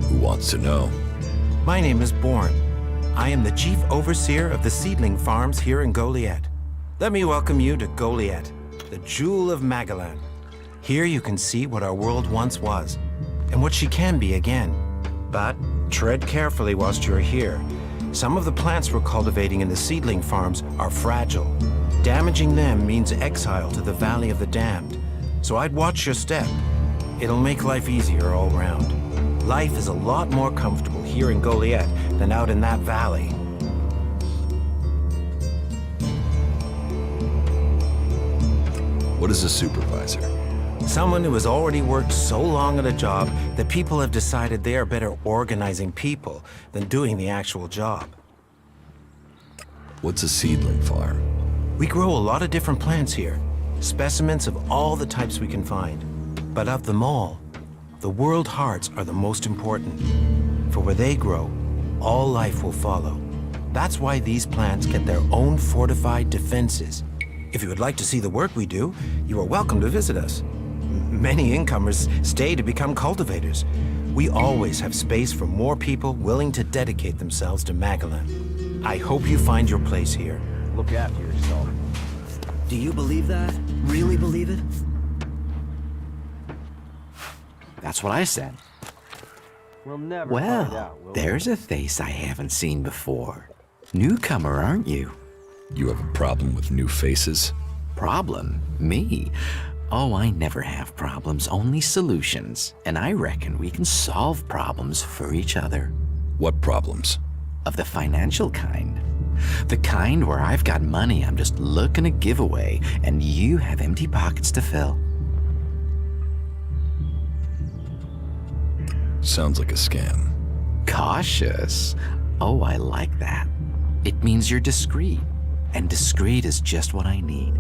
Who wants to know? My name is Born. I am the chief overseer of the seedling farms here in Goliet. Let me welcome you to Goliet, the jewel of Magalan. Here you can see what our world once was, and what she can be again. But tread carefully whilst you're here. Some of the plants we're cultivating in the seedling farms are fragile. Damaging them means exile to the Valley of the Damned. So I'd watch your step. It'll make life easier all round. Life is a lot more comfortable here in Goliet than out in that valley. What is a supervisor? Someone who has already worked so long at a job that people have decided they are better organizing people than doing the actual job. What's a seedling farm? We grow a lot of different plants here, specimens of all the types we can find. But of them all, the world hearts are the most important. For where they grow, all life will follow. That's why these plants get their own fortified defenses. If you would like to see the work we do, you are welcome to visit us. Many incomers stay to become cultivators. We always have space for more people willing to dedicate themselves to Magalan. I hope you find your place here. Look after yourself. Do you believe that? Really believe it? That's what I said. We'll never find out, will we? There's a face I haven't seen before. Newcomer, aren't you? You have a problem with new faces? Problem? Me? Oh, I never have problems, only solutions. And I reckon we can solve problems for each other. What problems? Of the financial kind. The kind where I've got money I'm just looking to give away, and you have empty pockets to fill. Sounds like a scam. Cautious? Oh, I like that. It means you're discreet, and discreet is just what I need.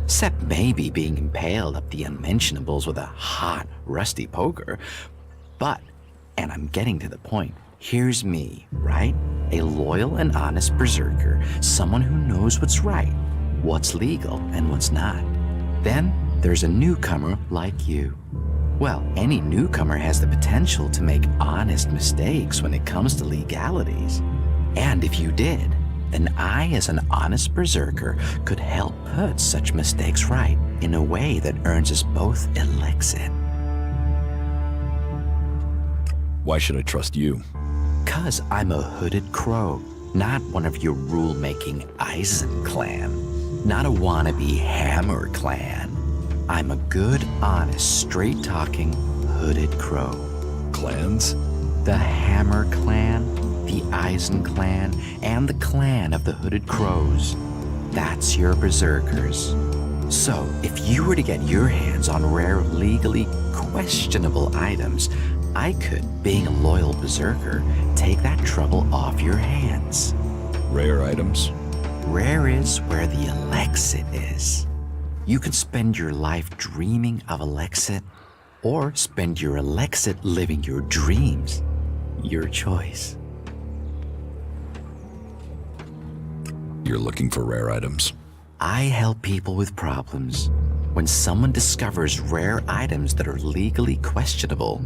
Except maybe being impaled up the unmentionables with a hot, rusty poker. But, and I'm getting to the point, here's me, right? A loyal and honest berserker, someone who knows what's right, what's legal, and what's not. Then there's a newcomer like you. Well, any newcomer has the potential to make honest mistakes when it comes to legalities. And if you did, then I, as an honest berserker, could help put such mistakes right in a way that earns us both Elexit. Why should I trust you? 'Cause I'm a hooded crow, not one of your rule-making Eisen clan, not a wannabe Hammer clan. I'm a good, honest, straight-talking, hooded crow. Clans? The Hammer clan, the Eisen clan, and the clan of the Hooded Crows. That's your berserkers. So, if you were to get your hands on rare, legally questionable items, I could, being a loyal berserker, take that trouble off your hands. Rare items? Rare is where the Elexit is. You can spend your life dreaming of Elexit, or spend your Elexit living your dreams. Your choice. You're looking for rare items? I help people with problems. When someone discovers rare items that are legally questionable,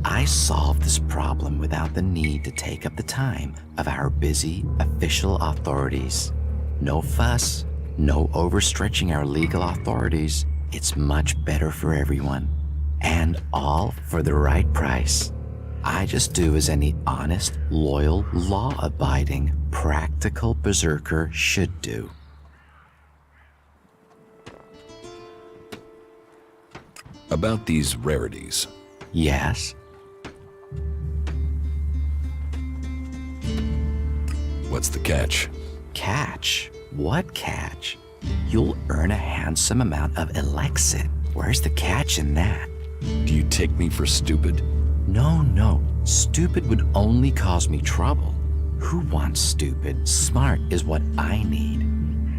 I solve this problem without the need to take up the time of our busy official authorities. No fuss, no overstretching our legal authorities. It's much better for everyone. And all for the right price. I just do as any honest, loyal, law-abiding, practical berserker should do. About these rarities. Yes? What's the catch? Catch? What catch? You'll earn a handsome amount of Elexit. Where's the catch in that? Do you take me for stupid? No. Stupid would only cause me trouble. Who wants stupid? Smart is what I need.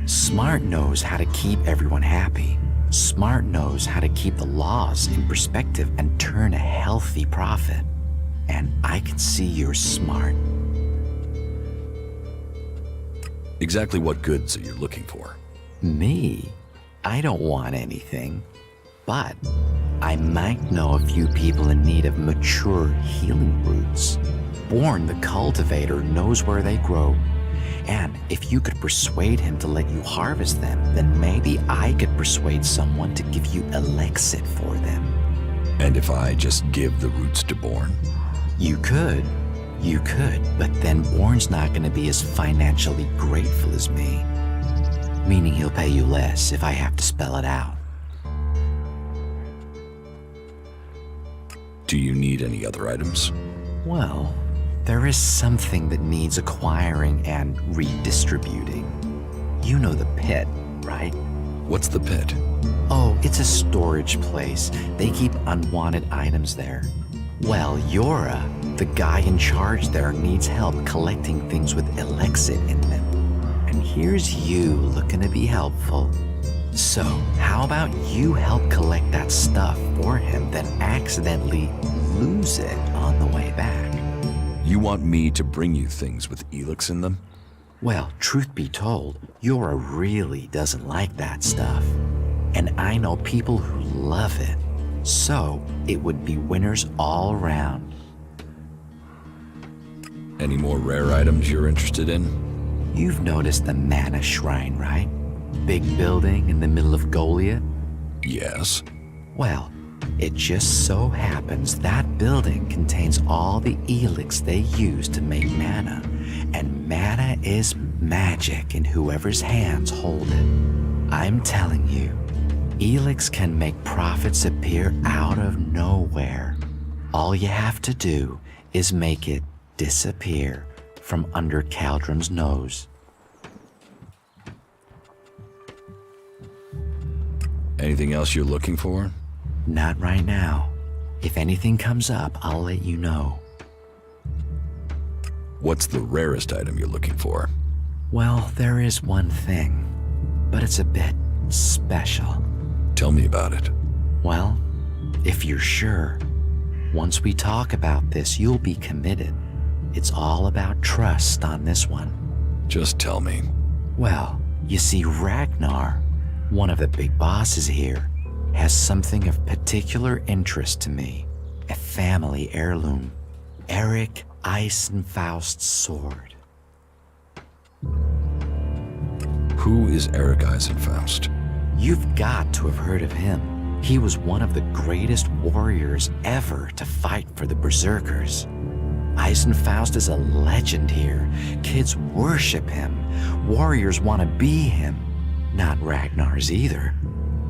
Smart knows how to keep everyone happy. Smart knows how to keep the laws in perspective and turn a healthy profit. And I can see you're smart. Exactly what goods are you looking for? Me? I don't want anything. But I might know a few people in need of mature healing roots. Born the cultivator knows where they grow. And if you could persuade him to let you harvest them, then maybe I could persuade someone to give you Elexit for them. And if I just give the roots to Born? You could, but then Born's not going to be as financially grateful as me. Meaning he'll pay you less if I have to spell it out. Do you need any other items? Well, there is something that needs acquiring and redistributing. You know the pit, right? What's the pit? Oh, it's a storage place. They keep unwanted items there. Well, Yora, the guy in charge there, needs help collecting things with Elexit in them. And here's you looking to be helpful. So, how about you help collect that stuff for him, then accidentally lose it on the way back? You want me to bring you things with Elex in them? Well, truth be told, Yora really doesn't like that stuff. And I know people who love it. So, it would be winners all around. Any more rare items you're interested in? You've noticed the Mana Shrine, right? Big building in the middle of Goliath? Yes. Well, it just so happens that building contains all the Elex they use to make mana. And mana is magic in whoever's hands hold it. I'm telling you, Elex can make profits appear out of nowhere. All you have to do is make it disappear from under Caldron's nose. Anything else you're looking for? Not right now. If anything comes up, I'll let you know. What's the rarest item you're looking for? Well, there is one thing, but it's a bit special. Tell me about it. Well, if you're sure, once we talk about this, you'll be committed. It's all about trust on this one. Just tell me. Well, you see, Ragnar, one of the big bosses here, has something of particular interest to me. A family heirloom. Eric Eisenfaust's sword. Who is Eric Eisenfaust? You've got to have heard of him. He was one of the greatest warriors ever to fight for the Berserkers. Eisenfaust is a legend here. Kids worship him. Warriors want to be him. Not Ragnar's either.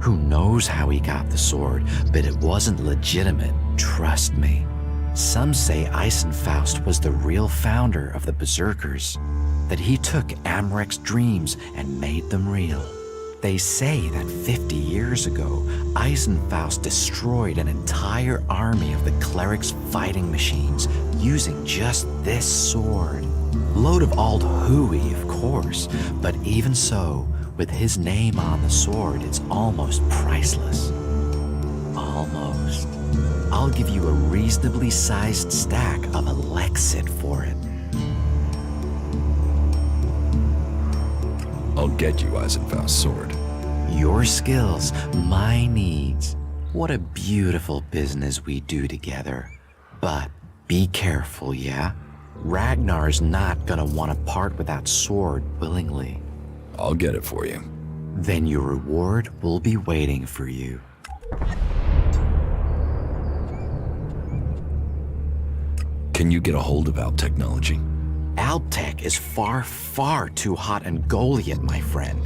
Who knows how he got the sword, but it wasn't legitimate, trust me. Some say Eisenfaust was the real founder of the Berserkers, that he took Amrek's dreams and made them real. They say that 50 years ago, Eisenfaust destroyed an entire army of the clerics' fighting machines using just this sword. Load of old hooey, of course, but even so, with his name on the sword, it's almost priceless. Almost. I'll give you a reasonably sized stack of Elexit for it. I'll get you Eisenfaust's sword. Your skills, my needs. What a beautiful business we do together. But be careful, yeah? Ragnar's not gonna want to part with that sword willingly. I'll get it for you. Then your reward will be waiting for you. Can you get a hold of Alp technology? Alptech is far, far too hot and Goliath, my friend.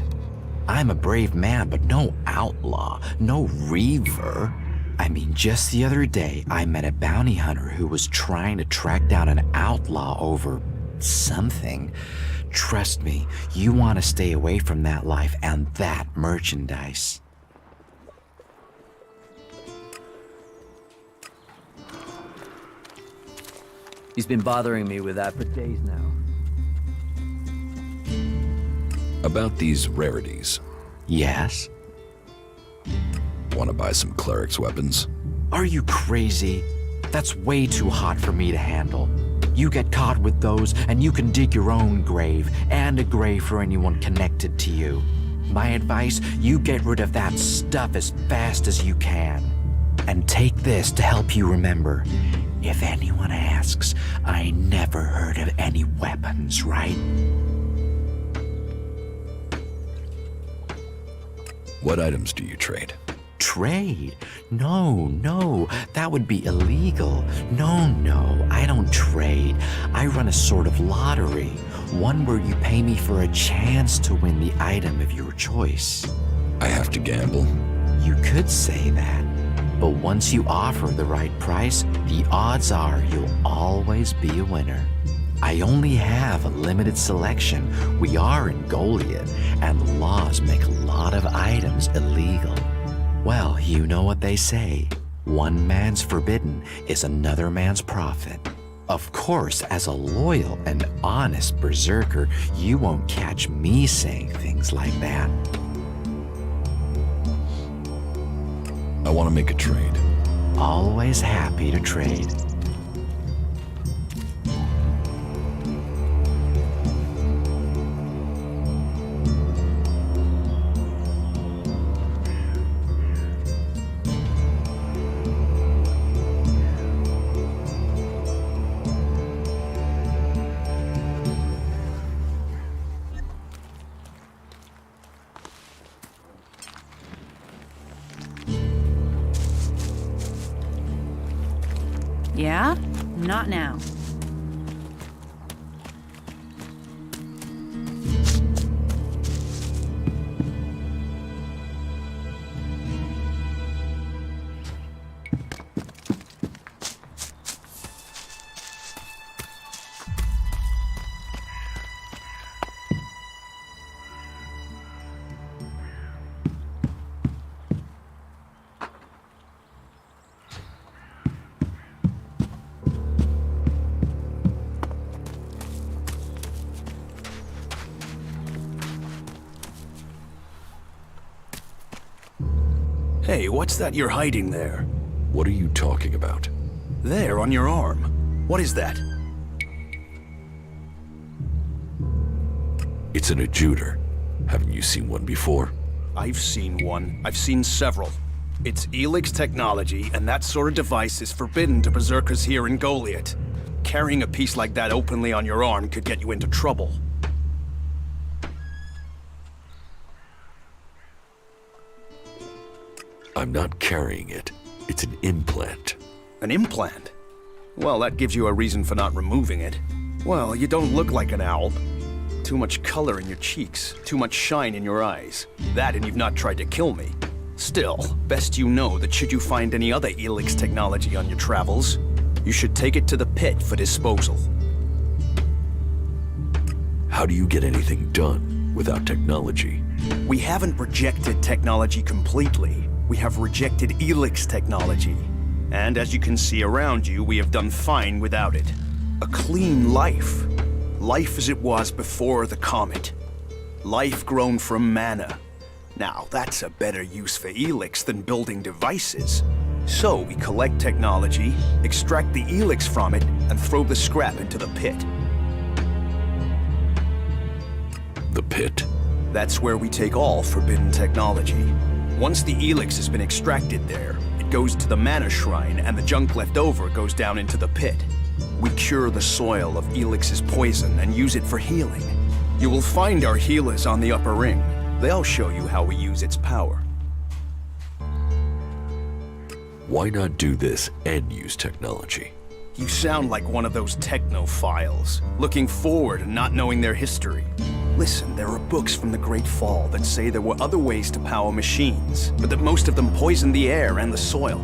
I'm a brave man, but no outlaw, no reaver. I mean, just the other day, I met a bounty hunter who was trying to track down an outlaw over something. Trust me, you want to stay away from that life and that merchandise. He's been bothering me with that for days now. About these rarities. Yes? Want to buy some cleric's weapons? Are you crazy? That's way too hot for me to handle. You get caught with those, and you can dig your own grave, and a grave for anyone connected to you. My advice, you get rid of that stuff as fast as you can. And take this to help you remember. If anyone asks, I never heard of any weapons, right? What items do you trade? Trade? No, that would be illegal. No, I don't trade. I run a sort of lottery, one where you pay me for a chance to win the item of your choice. I have to gamble? You could say that, but once you offer the right price, the odds are you'll always be a winner. I only have a limited selection. We are in Goliath, and the laws make a lot of items illegal. Well, you know what they say. One man's forbidden is another man's profit. Of course, as a loyal and honest berserker, you won't catch me saying things like that. I want to make a trade. Always happy to trade. Yeah? Not now. Hey, what's that you're hiding there? What are you talking about? There, on your arm. What is that? It's an adjutor. Haven't you seen one before? I've seen one. I've seen several. It's Elex technology, and that sort of device is forbidden to berserkers here in Goliath. Carrying a piece like that openly on your arm could get you into trouble. I'm not carrying it. It's an implant. An implant? Well, that gives you a reason for not removing it. Well, you don't look like an owl. Too much color in your cheeks, too much shine in your eyes. That and you've not tried to kill me. Still, best you know that should you find any other Elex technology on your travels, you should take it to the pit for disposal. How do you get anything done without technology? We haven't rejected technology completely. We have rejected Elex technology. And as you can see around you, we have done fine without it. A clean life. Life as it was before the comet. Life grown from mana. Now, that's a better use for Elex than building devices. So we collect technology, extract the Elex from it, and throw the scrap into the pit. The pit? That's where we take all forbidden technology. Once the Elex has been extracted there, it goes to the mana shrine, and the junk left over goes down into the pit. We cure the soil of Elix's poison and use it for healing. You will find our healers on the upper ring. They'll show you how we use its power. Why not do this and use technology? You sound like one of those technophiles, looking forward and not knowing their history. Listen, there are books from the Great Fall that say there were other ways to power machines, but that most of them poisoned the air and the soil.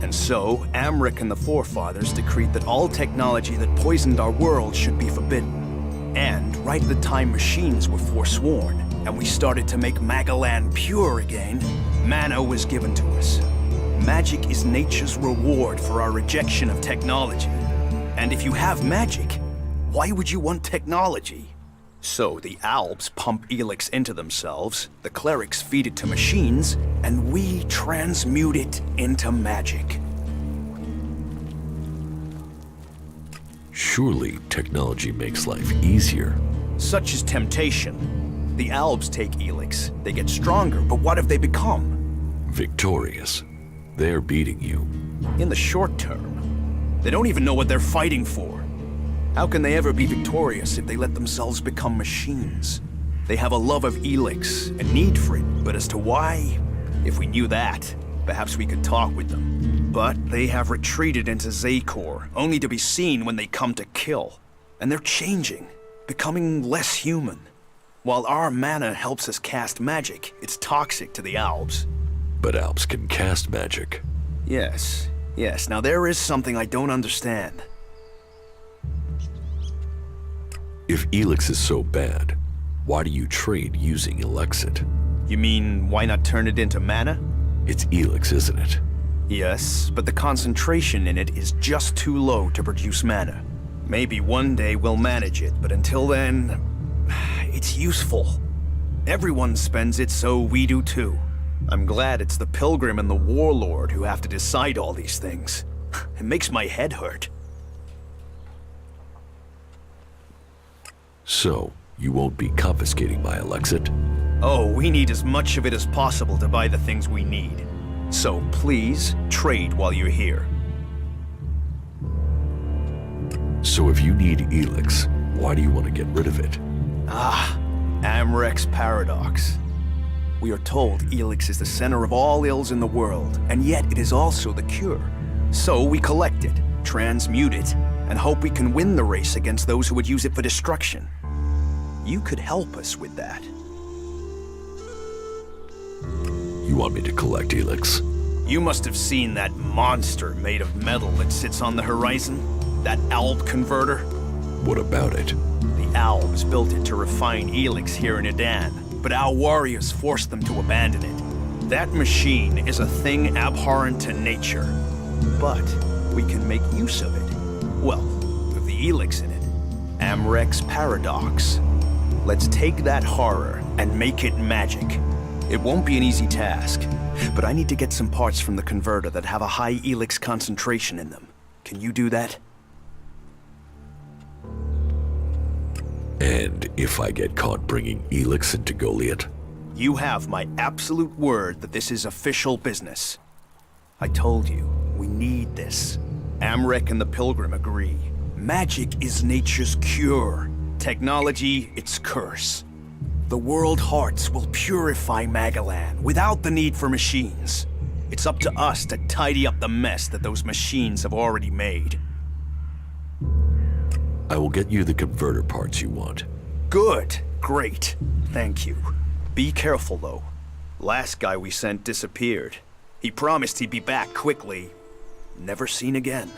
And so, Amric and the Forefathers decreed that all technology that poisoned our world should be forbidden. And right at the time machines were forsworn, and we started to make Magalan pure again, mana was given to us. Magic is nature's reward for our rejection of technology. And if you have magic, why would you want technology? So the Albs pump Elex into themselves, the clerics feed it to machines, and we transmute it into magic. Surely technology makes life easier. Such is temptation. The Albs take Elex, they get stronger, but what have they become? Victorious. They're beating you. In the short term. They don't even know what they're fighting for. How can they ever be victorious if they let themselves become machines? They have a love of Elex, a need for it, but as to why, if we knew that, perhaps we could talk with them. But they have retreated into Zakor, only to be seen when they come to kill. And they're changing, becoming less human. While our mana helps us cast magic, it's toxic to the Albs. But Albs can cast magic. Yes. Now there is something I don't understand. If Elex is so bad, why do you trade using Elexit? You mean, why not turn it into mana? It's Elex, isn't it? Yes, but the concentration in it is just too low to produce mana. Maybe one day we'll manage it, but until then, it's useful. Everyone spends it, so we do too. I'm glad it's the Pilgrim and the Warlord who have to decide all these things. It makes my head hurt. So, you won't be confiscating my Elexit? Oh, we need as much of it as possible to buy the things we need. So please, trade while you're here. So if you need Elex, why do you want to get rid of it? Amrek's paradox. We are told Elex is the center of all ills in the world, and yet it is also the cure. So we collect it, transmute it, and hope we can win the race against those who would use it for destruction. You could help us with that. You want me to collect Elex? You must have seen that monster made of metal that sits on the horizon? That Alb converter? What about it? The Albs built it to refine Elex here in Edan, but our warriors forced them to abandon it. That machine is a thing abhorrent to nature, but we can make use of it. Well, with the Elex in it. Amrek's paradox. Let's take that horror and make it magic. It won't be an easy task, but I need to get some parts from the converter that have a high Elex concentration in them. Can you do that? And if I get caught bringing Elex into Goliath? You have my absolute word that this is official business. I told you, we need this. Amrek and the Pilgrim agree. Magic is nature's cure. Technology, its curse. The World Hearts will purify Magalan without the need for machines. It's up to us to tidy up the mess that those machines have already made. I will get you the converter parts you want. Good. Great. Thank you. Be careful, though. Last guy we sent disappeared. He promised he'd be back quickly. Never seen again.